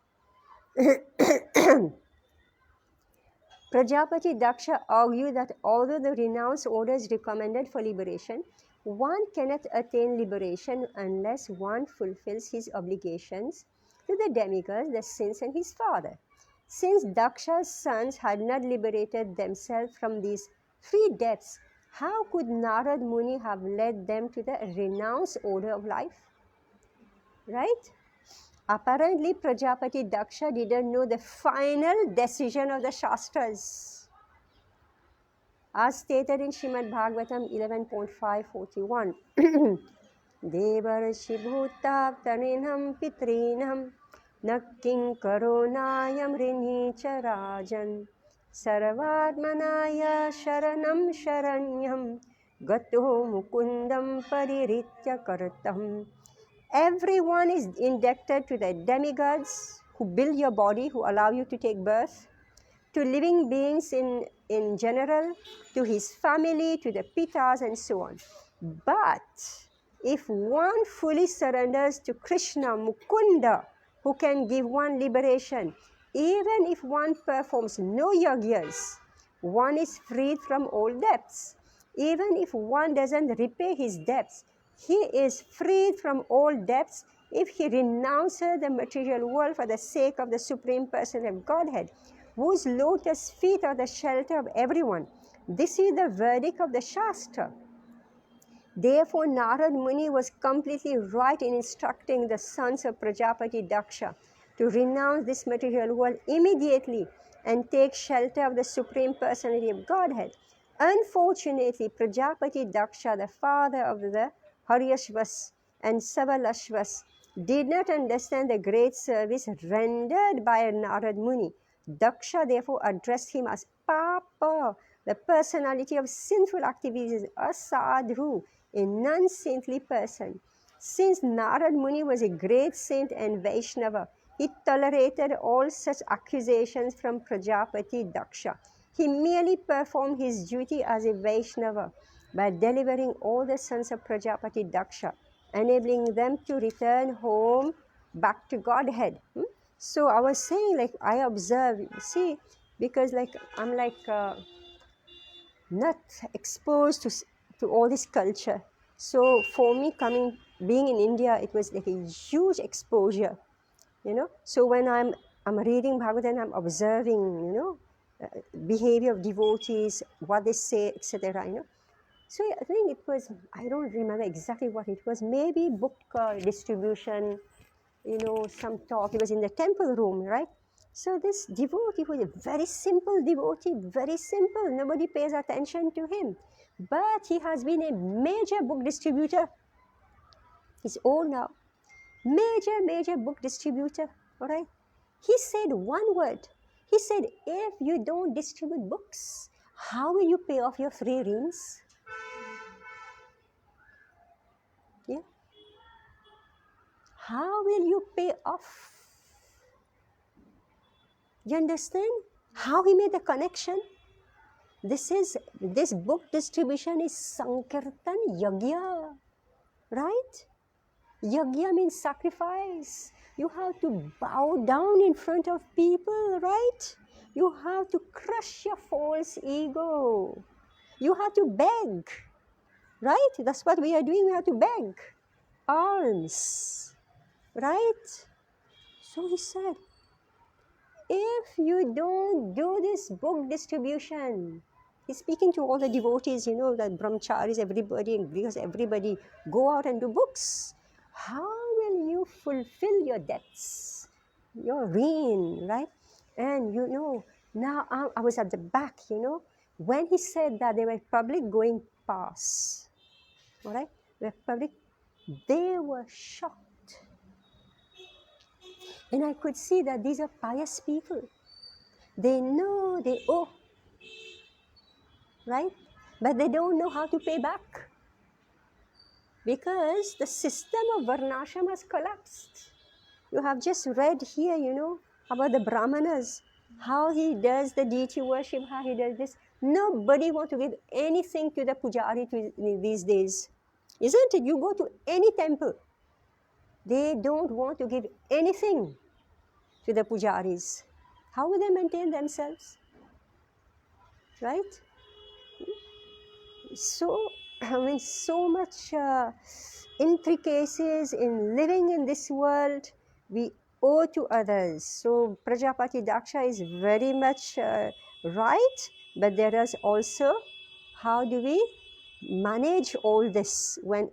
Prajapati Daksha argued that although the renounced order is recommended for liberation, one cannot attain liberation unless one fulfills his obligations to the demigods, the saints, and his father. Since Daksha's sons had not liberated themselves from these three debts, how could Narad Muni have led them to the renounced order of life? Right? Apparently, Prajapati Daksha didn't know the final decision of the Shastras. As stated in Srimad Bhagavatam 11.541, Devarshi bhutaptaninam pitrinam nakking karonayam rinicha rajan sarvatmanaya sharanam sharanyam gato mukundam pariritya kartam. Everyone is indebted to the demigods who build your body, who allow you to take birth, to living beings in general, to his family, to the pitas, and so on. But if one fully surrenders to Krishna, Mukunda, who can give one liberation, even if one performs no yagyas, one is freed from all debts. Even if one doesn't repay his debts, he is freed from all debts if he renounces the material world for the sake of the Supreme Person of Godhead, whose lotus feet are the shelter of everyone. This is the verdict of the Shastra. Therefore, Narad Muni was completely right in instructing the sons of Prajapati Daksha to renounce this material world immediately and take shelter of the Supreme Personality of Godhead. Unfortunately, Prajapati Daksha, the father of the Haryashvas and Savalashvas, did not understand the great service rendered by Narad Muni. Daksha therefore addressed him as Papa, the personality of sinful activities, a sadhu, a non-saintly person. Since Narad Muni was a great saint and Vaishnava, he tolerated all such accusations from Prajapati Daksha. He merely performed his duty as a Vaishnava by delivering all the sons of Prajapati Daksha, enabling them to return home back to Godhead. So I was saying, like, I observe, see, because like I'm like not exposed to all this culture. So for me, being in India, it was like a huge exposure, you know. So when I'm reading Bhagavatam, I'm observing, you know, behavior of devotees, what they say, etc. You know. So I think it was, I don't remember exactly what it was. Maybe book distribution, you know, some talk. It was in the temple room, right? So this devotee was a very simple devotee, very simple. Nobody pays attention to him. But he has been a major book distributor. He's old now. Major book distributor, all right? He said one word. He said, if you don't distribute books, how will you pay off your free reins? Yeah. How will you pay off? You understand how he made the connection? This book distribution is Sankirtan Yagya, right? Yagya means sacrifice. You have to bow down in front of people, right? You have to crush your false ego. You have to beg, right? That's what we are doing. We have to beg alms, right? So he said, if you don't do this book distribution, he's speaking to all the devotees, you know, the brahmacharis, everybody, because everybody go out and do books. How will you fulfill your debts, your reign, right? And you know, now I was at the back, you know, when he said that they were public going past, all right? The public, they were shocked. And I could see that these are pious people. They know they owe, right? But they don't know how to pay back because the system of Varnashram has collapsed. You have just read here, you know, about the Brahmanas, how he does the deity worship, how he does this. Nobody wants to give anything to the pujari these days. Isn't it? You go to any temple, they don't want to give anything to the pujaris. How will they maintain themselves? Right? So, I mean, so much intricacies in living in this world we owe to others. So, Prajapati Daksha is very much right, but there is also how do we manage all this when,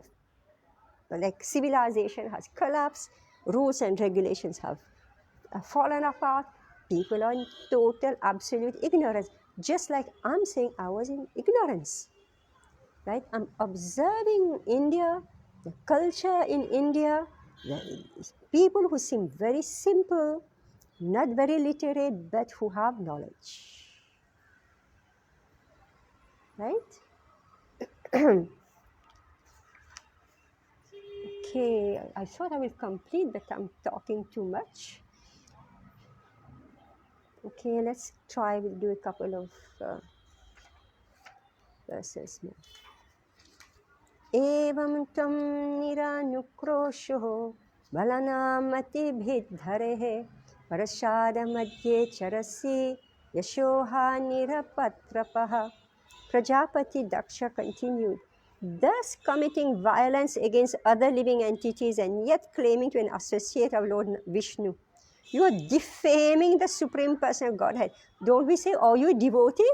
like, civilization has collapsed, rules and regulations have fallen apart, people are in total, absolute ignorance. Just like I'm saying, I was in ignorance. Right? I'm observing India, the culture in India, the people who seem very simple, not very literate, but who have knowledge. Right? Okay, I thought I will complete, but I'm talking too much. Okay, let's try, we'll do a couple of verses more. Evam tam niranukroshho balanamati bhidharehe parashada madhye charasi yashoha nirapatrapaha. Prajapati Daksha continued, thus committing violence against other living entities and yet claiming to be an associate of Lord Vishnu. You are defaming the Supreme Person of Godhead. Don't we say, oh, you devotee?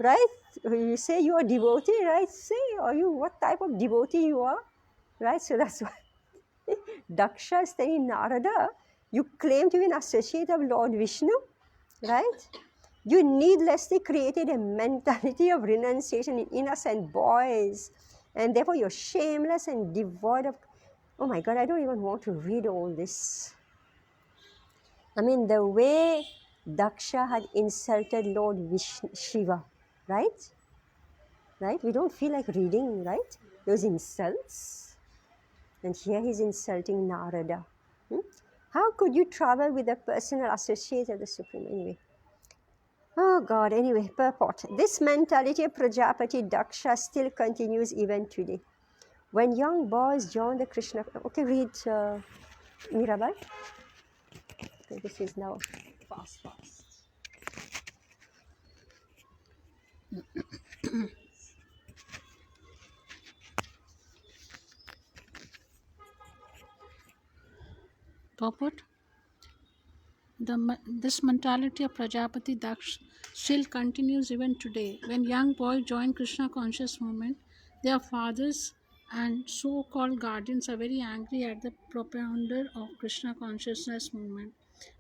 Right? you say you are devotee, right? Say, are you what type of devotee you are, right? So that's why Daksha is saying, Narada, you claim to be an associate of Lord Vishnu, right? You needlessly created a mentality of renunciation in innocent boys, and therefore you're shameless and devoid of. Oh my God, I don't even want to read all this. I mean, the way Daksha had insulted Lord Shiva, right? Right? We don't feel like reading, right? Those insults. And here he's insulting Narada. How could you travel with a personal associate of the Supreme? Anyway. Oh God, anyway, purport. This mentality of Prajapati Daksha still continues even today. When young boys join the Krishna. Okay, read Mirabai. Okay, this is now fast. Purport. This mentality of Prajapati Daksh still continues even today. When young boys join Krishna conscious movement, their fathers and so-called guardians are very angry at the propounder of Krishna consciousness movement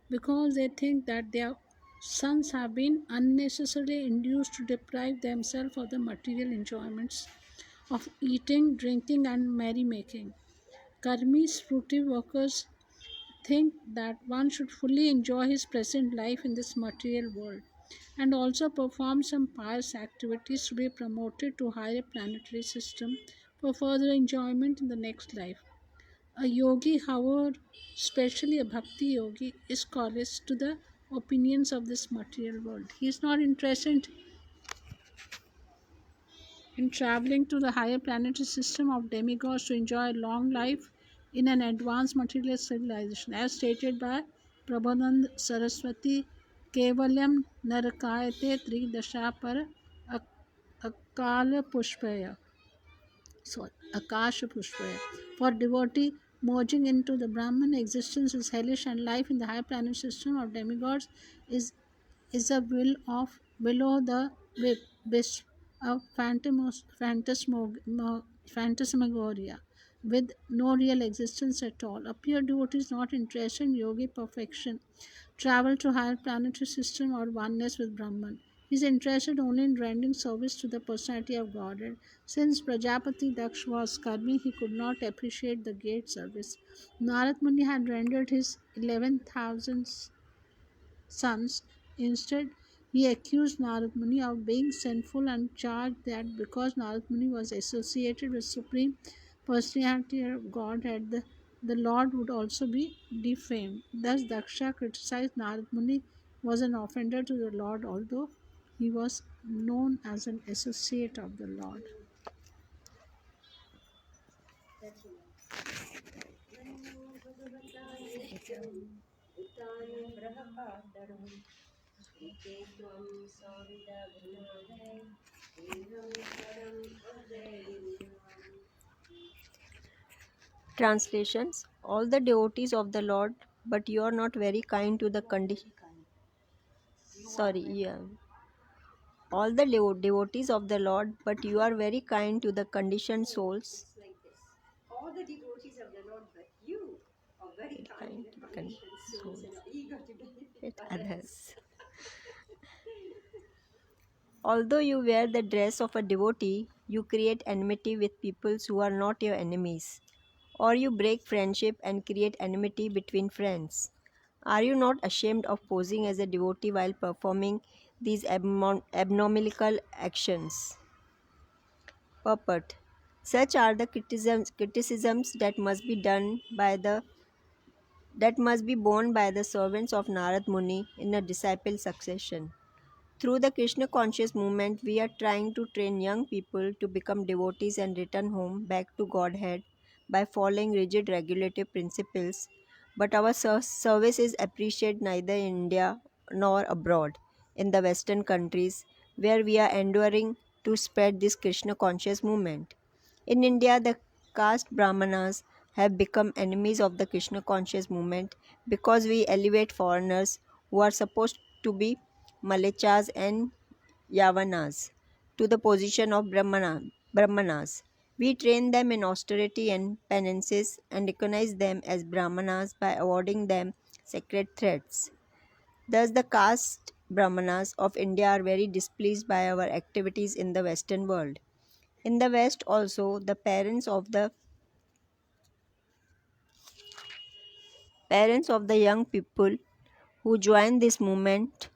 because they think that their sons have been unnecessarily induced to deprive themselves of the material enjoyments of eating, drinking, and merrymaking. Karmis, fruitive workers, think that one should fully enjoy his present life in this material world and also perform some pious activities to be promoted to higher planetary system for further enjoyment in the next life. A yogi, however, especially a bhakti yogi, is callous to the opinions of this material world. He is not interested in traveling to the higher planetary system of demigods to enjoy a long life in an advanced materialist civilization, as stated by Prabodhanand Saraswati, Kevalyam Narakayate Tridasha Par Akala Pushpaya. Sorry, Akasha Pushpaya. For devotee, merging into the Brahman existence is hellish, and life in the higher planet system of demigods is a will of below the wisp of phantasmagoria with no real existence at all. A pure devotee is not interested in yogi perfection, travel to higher planetary system or oneness with Brahman. He is interested only in rendering service to the personality of Godhead. Since Prajapati Daksh was karmi, he could not appreciate the great service. Narad Muni had rendered his 11,000 sons. Instead, he accused Narad Muni of being sinful and charged that because Narad Muni was associated with Supreme Personality of Godhead, the Lord would also be defamed. Thus, Daksha criticized Narad Muni was an offender to the Lord, although he was known as an associate of the Lord. Translations. All the devotees of the Lord, but you are not very kind to the condition. Sorry, yeah. All the devotees of the Lord, but you are very kind to the conditioned souls. All the devotees of the Lord, but you are very kind to the conditioned souls, eager to benefit others. Although you wear the dress of a devotee, you create enmity with peoples who are not your enemies. Or you break friendship and create enmity between friends. Are you not ashamed of posing as a devotee while performing these abnormalical actions? Purport. Such are the criticisms that must be borne by the servants of Narad Muni in a disciple succession. Through the Krishna conscious movement, we are trying to train young people to become devotees and return home back to Godhead by following rigid regulative principles. But our service is appreciated neither in India nor abroad, in the Western countries, where we are enduring to spread this Krishna conscious movement. In India, the caste Brahmanas have become enemies of the Krishna conscious movement because we elevate foreigners who are supposed to be Malechas and Yavanas. to the position of Brahmanas. We train them in austerity and penances and recognize them as Brahmanas by awarding them sacred threats. Thus, the caste Brahmanas of India are very displeased by our activities in the Western world. In the West, also, the parents of the young people who join this movement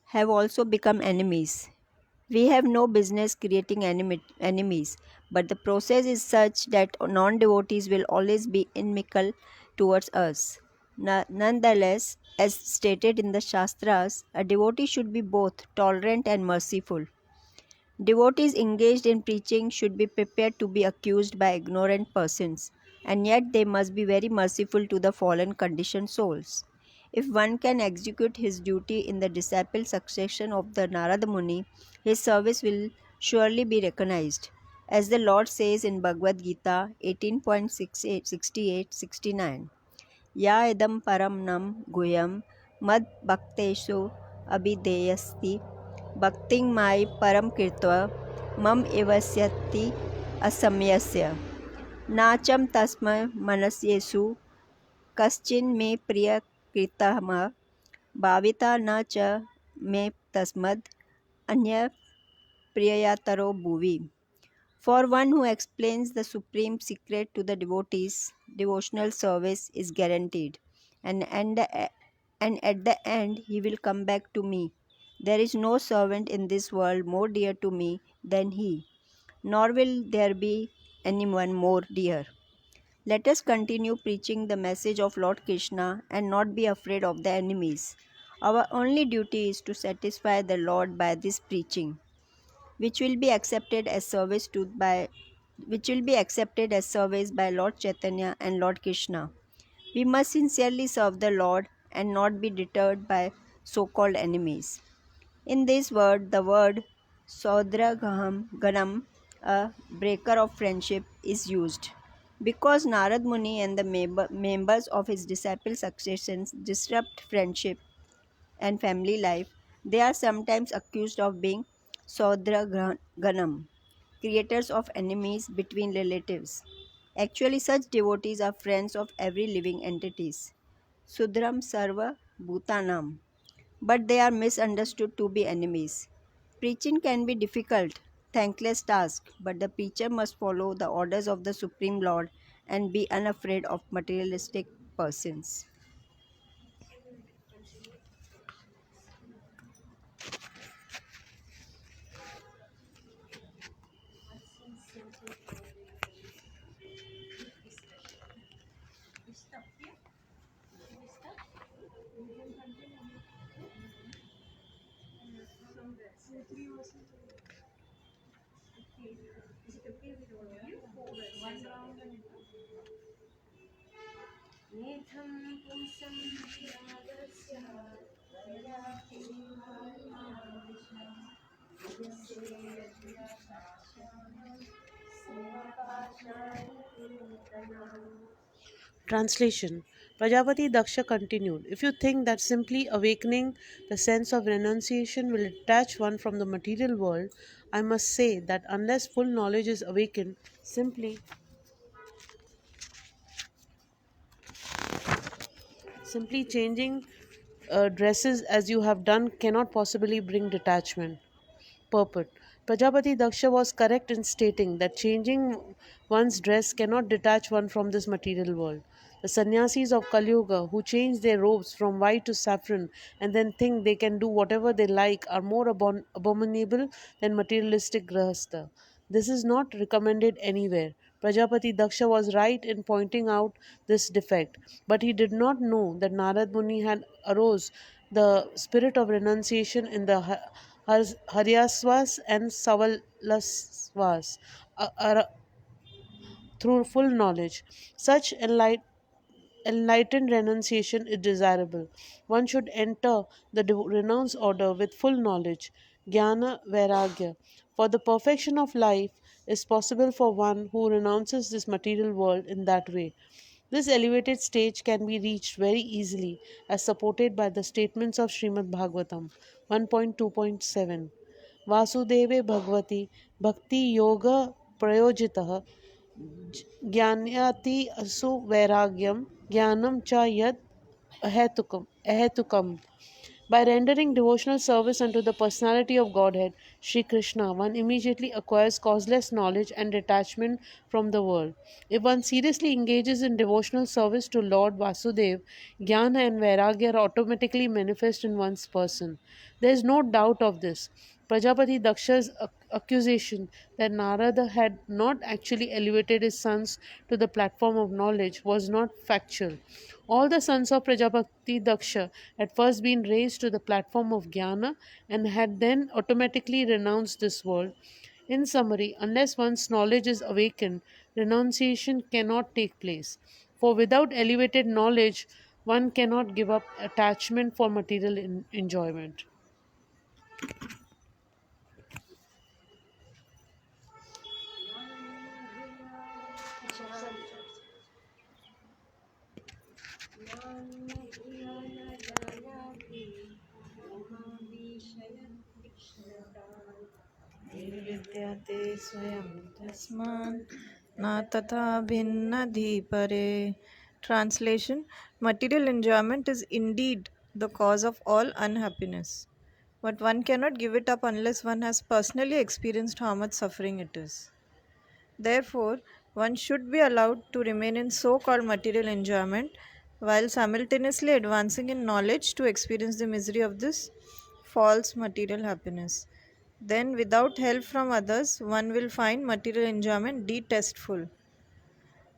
have also become enemies. We have no business creating enemies, but the process is such that non devotees will always be inimical towards us. Nonetheless, as stated in the Shastras, a devotee should be both tolerant and merciful. Devotees engaged in preaching should be prepared to be accused by ignorant persons, and yet they must be very merciful to the fallen conditioned souls. If one can execute his duty in the disciple succession of the Narada Muni, his service will surely be recognized. As the Lord says in Bhagavad Gita 18.68-69, Ya idam param nam guyam mad bhakteshu abhideyasti bhakting mai param kirtva mam evasyati asamyasya nacham tasma manasyesu kaschin me priya kritama bhavita na cha me tasmad anya priyataro bhuvi. For one who explains the supreme secret to the devotees, devotional service is guaranteed, and at the end he will come back to me. There is no servant in this world more dear to me than he, nor will there be anyone more dear. Let us continue preaching the message of Lord Krishna and not be afraid of the enemies. Our only duty is to satisfy the Lord by this preaching, which will be accepted as service by Lord Chaitanya and Lord Krishna. We must sincerely serve the Lord and not be deterred by so-called enemies. In this word, the word Ganam, a breaker of friendship, is used. Because Narad Muni and the members of his disciple successions disrupt friendship and family life, they are sometimes accused of being Ganam, creators of enemies between relatives. Actually, such devotees are friends of every living entities. Sudram Sarva Bhutanam, but they are misunderstood to be enemies. Preaching can be difficult, thankless task, but the preacher must follow the orders of the Supreme Lord and be unafraid of materialistic persons. Translation. Prajapati Daksha continued, if you think that simply awakening the sense of renunciation will detach one from the material world, I must say that unless full knowledge is awakened, simply changing dresses as you have done cannot possibly bring detachment. Purport. Prajapati Daksha was correct in stating that changing one's dress cannot detach one from this material world. The sannyasis of Kali Yuga, who change their robes from white to saffron and then think they can do whatever they like, are more abominable than materialistic grahastha. This is not recommended anywhere. Prajapati Daksha was right in pointing out this defect, but he did not know that Narad Muni had aroused the spirit of renunciation in the Haryasvas and Savalasvas through full knowledge. Such enlightened renunciation is desirable. One should enter the renounce order with full knowledge, jnana vairagya. For the perfection of life is possible for one who renounces this material world in that way. This elevated stage can be reached very easily as supported by the statements of Srimad Bhagavatam 1.2.7. वासुदेवे भगवति भक्ति योग प्रयोजितः ज्ञानाति असु वैराग्यम ज्ञानम च यत् अहेतुकम. By rendering devotional service unto the personality of Godhead, Sri Krishna, one immediately acquires causeless knowledge and detachment from the world. If one seriously engages in devotional service to Lord Vasudev, Jnana and Vairagya are automatically manifest in one's person. There is no doubt of this. Prajapati Daksha's accusation that Narada had not actually elevated his sons to the platform of knowledge was not factual. All the sons of Prajapati Daksha had first been raised to the platform of Jnana and had then automatically renounced this world. In summary, unless one's knowledge is awakened, renunciation cannot take place. For without elevated knowledge, one cannot give up attachment for material enjoyment. निर्विद्यते स्वयं तस्मात् न तथा भिन्नधिपरे. Translation: Material enjoyment is indeed the cause of all unhappiness, but one cannot give it up unless one has personally experienced how much suffering it is. Therefore, one should be allowed to remain in so called material enjoyment while simultaneously advancing in knowledge to experience the misery of this false material happiness. Then, without help from others, one will find material enjoyment detestful.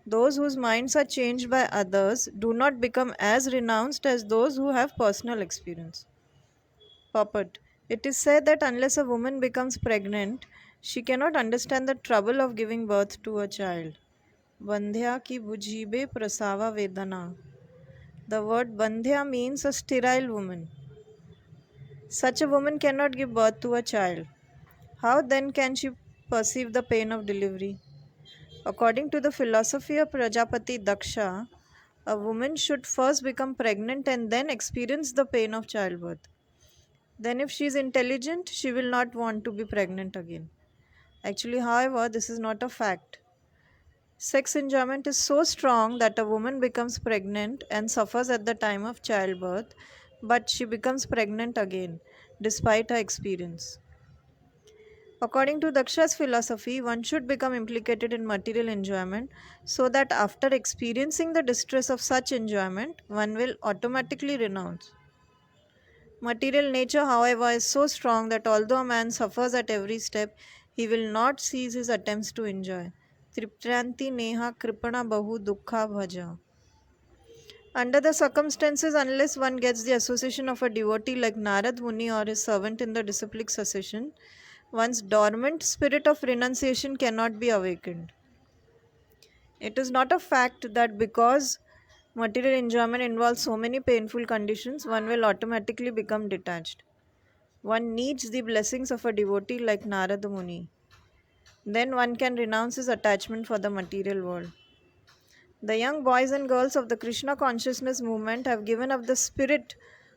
Those whose minds are changed by others do not become as renounced as those who have personal experience. Purport: It is said that unless a woman becomes pregnant, she cannot understand the trouble of giving birth to a child. Bandhya ki bujhibe prasava vedana. The word bandhya means a sterile woman. Such a woman cannot give birth to a child. How then can she perceive the pain of delivery? According to the philosophy of Prajapati Daksha, a woman should first become pregnant and then experience the pain of childbirth. Then, if she is intelligent, she will not want to be pregnant again. Actually, however, this is not a fact. Sex enjoyment is so strong that a woman becomes pregnant and suffers at the time of childbirth, but she becomes pregnant again, despite her experience. According to Daksha's philosophy, one should become implicated in material enjoyment so that after experiencing the distress of such enjoyment, one will automatically renounce. Material nature, however, is so strong that although a man suffers at every step, he will not cease his attempts to enjoy. Triptranti neha kripana bahu dukkha bhaja. Under the circumstances, unless one gets the association of a devotee like Narad Muni or his servant in the disciplic succession, one's dormant spirit of renunciation cannot be awakened. It is not a fact that because material enjoyment involves so many painful conditions, one will automatically become detached. One needs the blessings of a devotee like Narada Muni. Then one can renounce his attachment for the material world. The young boys and girls of the Krishna consciousness movement have given up the spirit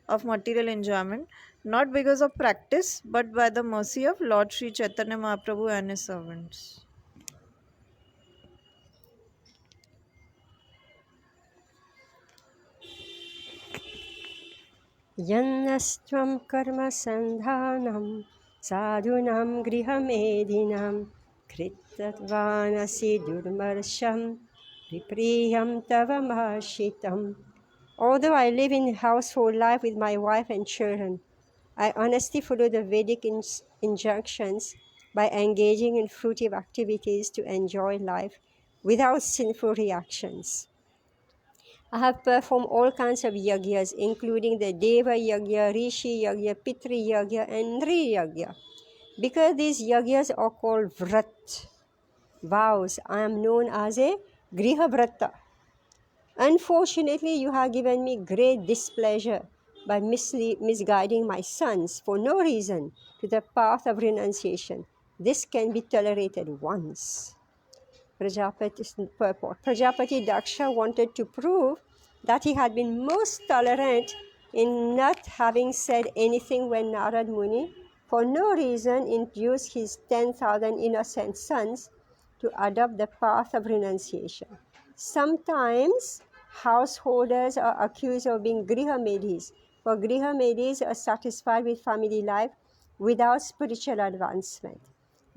of material enjoyment, not because of practice, but by the mercy of Lord Sri Chaitanya Mahaprabhu and his servants. यन्नस्त्वं कर्मसन्धानं साधूनां गृहमेधिनां कृतवानसि दुर्मर्शं विप्रियं तव भाषितम्. Although I live in household life with my wife and children, I honestly follow the Vedic injunctions by engaging in fruitive activities to enjoy life without sinful reactions. I have performed all kinds of yagyas, including the Deva Yagya, Rishi Yagya, Pitri Yagya, and Nri Yagya. Because these yagyas are called vrat, vows, I am known as a Griha Vrata. Unfortunately, you have given me great displeasure by misguiding my sons for no reason to the path of renunciation. This can be tolerated once. Prajapati Daksha wanted to prove that he had been most tolerant in not having said anything when Narad Muni for no reason induced his 10,000 innocent sons to adopt the path of renunciation. Sometimes householders are accused of being grihamedis, for grihamedis are satisfied with family life without spiritual advancement.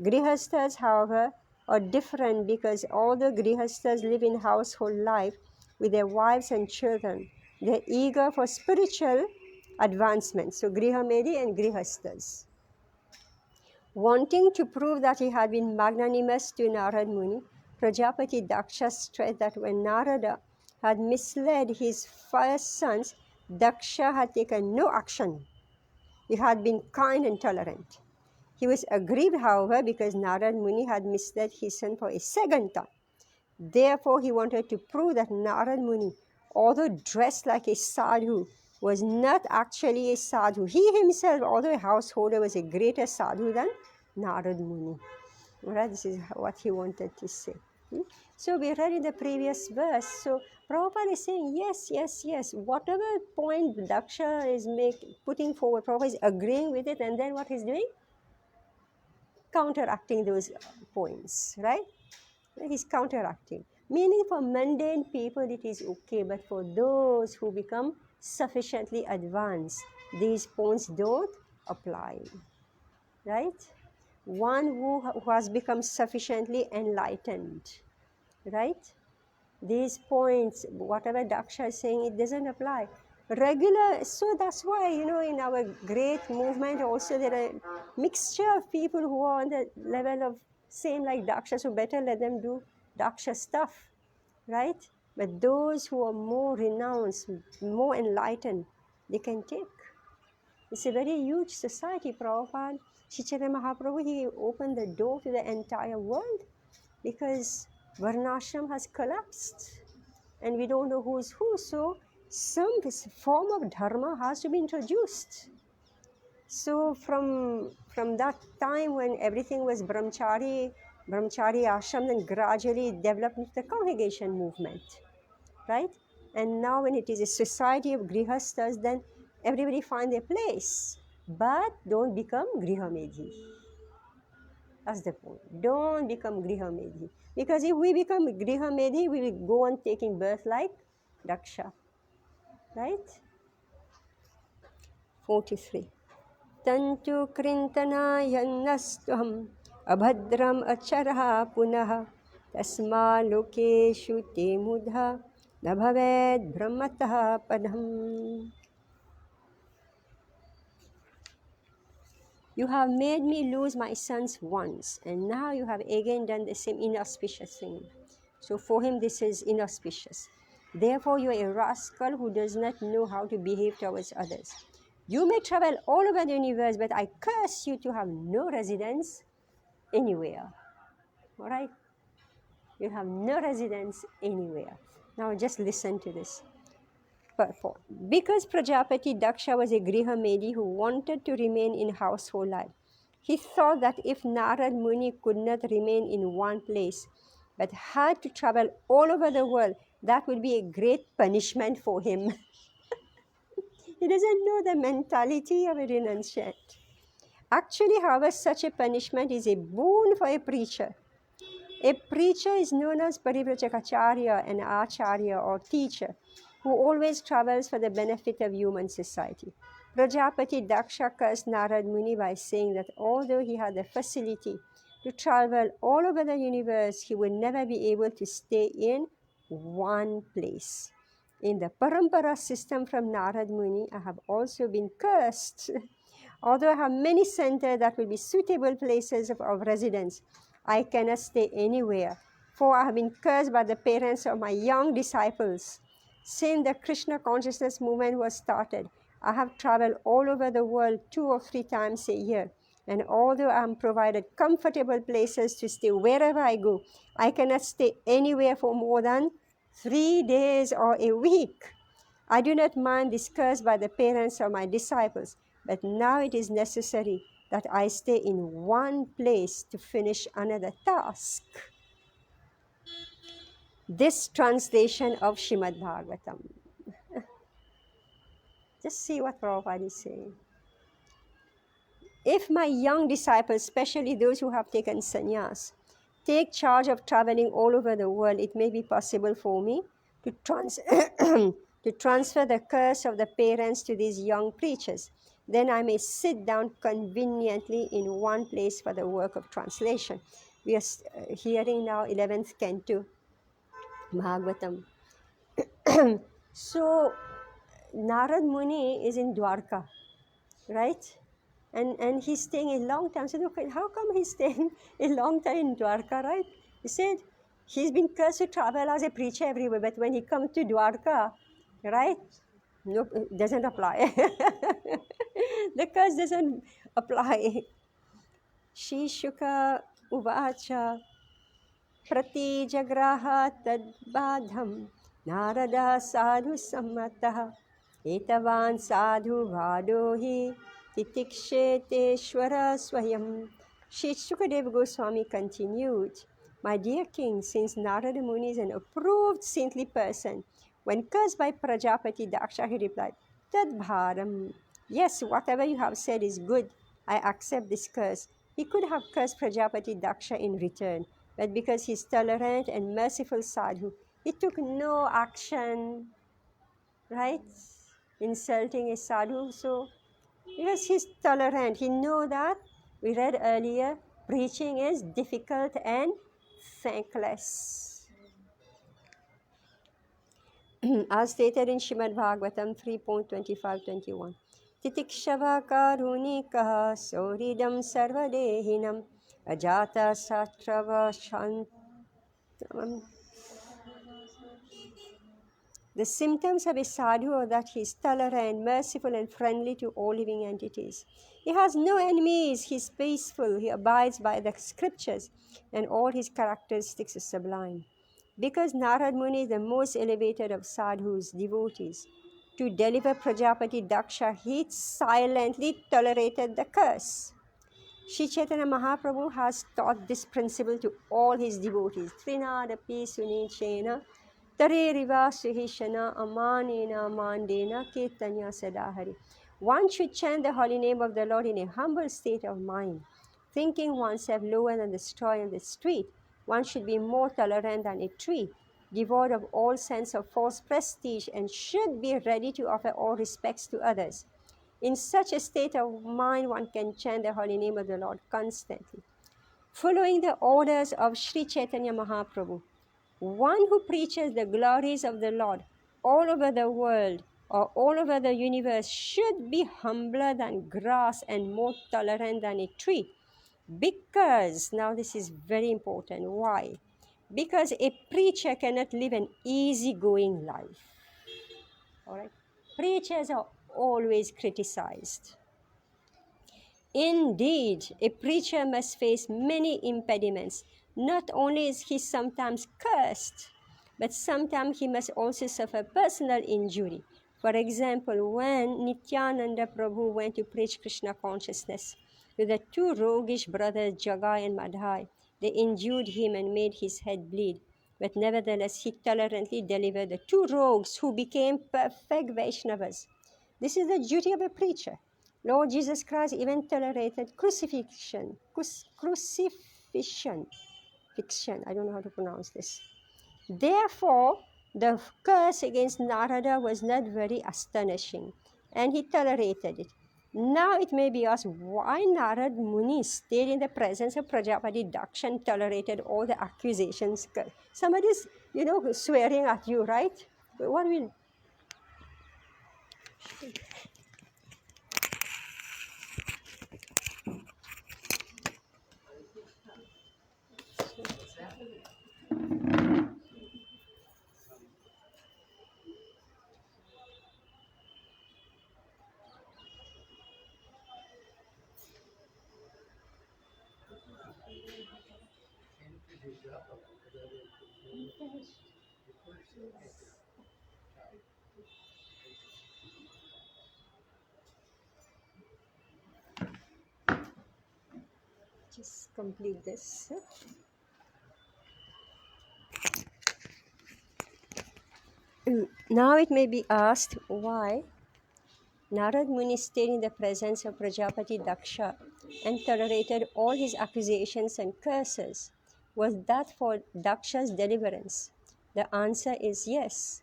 Grihasthas, however, are different because although grihasthas live in household life with their wives and children, they are eager for spiritual advancement. So, grihamedi and grihasthas. Wanting to prove that he had been magnanimous to Narad Muni, Prajapati Daksha stressed that when Narada had misled his first sons, Daksha had taken no action. He had been kind and tolerant. He was aggrieved, however, because Narad Muni had misled his son for a second time. Therefore, he wanted to prove that Narad Muni, although dressed like a sadhu, was not actually a sadhu. He himself, although a householder, was a greater sadhu than Narad Muni. Right? This is what he wanted to say. So we read in the previous verse. So Prabhupada is saying, yes. Whatever point Daksha is putting forward, Prabhupada is agreeing with it, and then what he's doing? Counteracting those points, right? He's counteracting. Meaning for mundane people it is okay, but for those who become sufficiently advanced, these points don't apply, right? One who has become sufficiently enlightened, right? These points, whatever Daksha is saying, it doesn't apply. Regular, so that's why, in our great movement also there are mixture of people who are on the level of same like Daksha, so better let them do Daksha stuff, right? But those who are more renounced, more enlightened, they can take. It's a very huge society, Prabhupada. Chaitanya Mahaprabhu, he opened the door to the entire world because Varnashram has collapsed and we don't know who's who. So some form of dharma has to be introduced. So from that time when everything was brahmachari ashram, then gradually developed into the congregation movement, right? And now when it is a society of grihasthas, then everybody find their place. But don't become grihamedhi. That's the point. Don't become grihamedhi. Because if we become grihamedhi, we will go on taking birth like Daksha. Right? 43. Tantu krintana yannastuham abhadram acharha punaha tasma lokeshu te mudha nabhaved brahmatah padham. You have made me lose my sons once, and now you have again done the same inauspicious thing. So for him, this is inauspicious. Therefore, you are a rascal who does not know how to behave towards others. You may travel all over the universe, but I curse you to have no residence anywhere. All right? You have no residence anywhere. Now just listen to this. Purport. Because Prajapati Daksha was a grihamedi who wanted to remain in household life, he thought that if Narad Muni could not remain in one place but had to travel all over the world, that would be a great punishment for him. He doesn't know the mentality of a renunciant. Actually, however, such a punishment is a boon for a preacher. A preacher is known as Parivrajakacharya, an acharya or teacher, who always travels for the benefit of human society. Prajapati Daksha cursed Narad Muni by saying that although he had the facility to travel all over the universe, he would never be able to stay in one place. In the Parampara system from Narad Muni, I have also been cursed. Although I have many centers that will be suitable places of residence, I cannot stay anywhere, for I have been cursed by the parents of my young disciples. Since the Krishna consciousness movement was started, I have traveled all over the world 2 or 3 times a year. And although I am provided comfortable places to stay wherever I go, I cannot stay anywhere for more than 3 days or a week. I do not mind this curse by the parents of my disciples, but now it is necessary that I stay in one place to finish another task. This translation of Shrimad Bhagavatam. Just see what Prabhupada is saying. If my young disciples, especially those who have taken sannyas, take charge of traveling all over the world, it may be possible for me to, to transfer the curse of the parents to these young preachers. Then I may sit down conveniently in one place for the work of translation. We are hearing now 11th Canto, Bhagavatam. So, Narad Muni is in Dwarka, right? And he's staying a long time. So look, how come he's staying a long time in Dwarka, right? He said he's been cursed to travel as a preacher everywhere, but when he comes to Dwarka, right? No, it doesn't apply. The curse doesn't apply. Shishuka uvacha prati jagraha tadbadham narada sadhu sammatah etavan sadhu vadohi titikshete swayam. Shri Sukadeva Goswami continued, my dear king, since Narada Muni is an approved saintly person, when cursed by Prajapati Daksha, he replied, Tadbharam, yes, whatever you have said is good. I accept this curse. He could have cursed Prajapati Daksha in return, but because he is tolerant and merciful sadhu, he took no action, right? Insulting a sadhu. So, because he's tolerant, he know that, we read earlier, preaching is difficult and thankless. As stated in Shrimad Bhagavatam 3.25-21. Titikshava karunikaha sauridam sarvadehinam ajata satrava shantam. The symptoms of a sadhu are that he is tolerant, merciful, and friendly to all living entities. He has no enemies, he is peaceful, he abides by the scriptures, and all his characteristics are sublime. Because Narad Muni is the most elevated of sadhus, devotees, to deliver Prajapati Daksha, he silently tolerated the curse. Sri Chaitanya Mahaprabhu has taught this principle to all his devotees. Trinadapi sunichena tare riva suhishana amanena mandena kirtanya sadahari. One should chant the holy name of the Lord in a humble state of mind, thinking oneself lower than the straw in the street. One should be more tolerant than a tree, devoid of all sense of false prestige, and should be ready to offer all respects to others. In such a state of mind, one can chant the holy name of the Lord constantly. Following the orders of Sri Chaitanya Mahaprabhu, one who preaches the glories of the Lord all over the world or all over the universe should be humbler than grass and more tolerant than a tree. Because, now this is very important, why? Because a preacher cannot live an easygoing life. All right? Preachers are always criticized. Indeed, a preacher must face many impediments. Not only is he sometimes cursed, but sometimes he must also suffer personal injury. For example, when Nityananda Prabhu went to preach Krishna consciousness to the two roguish brothers Jagai and Madhai, they injured him and made his head bleed. But nevertheless, he tolerantly delivered the two rogues who became perfect Vaishnavas. This is the duty of a preacher. Lord Jesus Christ even tolerated crucifixion. I don't know how to pronounce this. Therefore, the curse against Narada was not very astonishing, and he tolerated it. Now it may be asked why Narad Muni stayed in the presence of Prajapati Daksha and tolerated all the accusations. Somebody's, swearing at you, right? What will... Just complete this. Now it may be asked why Narad Muni stayed in the presence of Prajapati Daksha and tolerated all his accusations and curses. Was that for Daksha's deliverance? The answer is yes.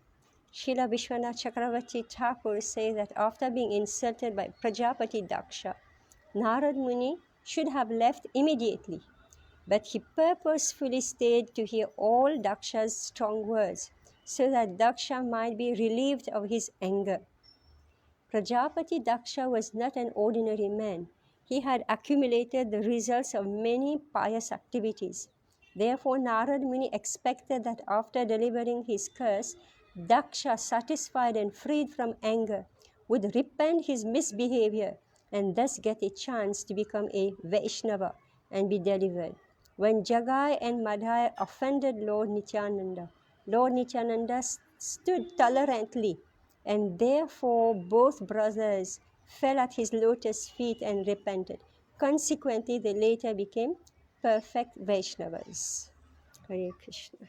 Srila Vishwanath Chakravarti Thakur says that after being insulted by Prajapati Daksha, Narad Muni should have left immediately, but he purposefully stayed to hear all Daksha's strong words so that Daksha might be relieved of his anger. Prajapati Daksha was not an ordinary man. He had accumulated the results of many pious activities. Therefore, Narad Muni expected that after delivering his curse, Daksha, satisfied and freed from anger, would repent his misbehavior and thus get a chance to become a Vaishnava and be delivered. When Jagai and Madhai offended Lord Nityananda stood tolerantly, and therefore both brothers fell at his lotus feet and repented. Consequently, they later became perfect Vaishnavas. Hare Krishna.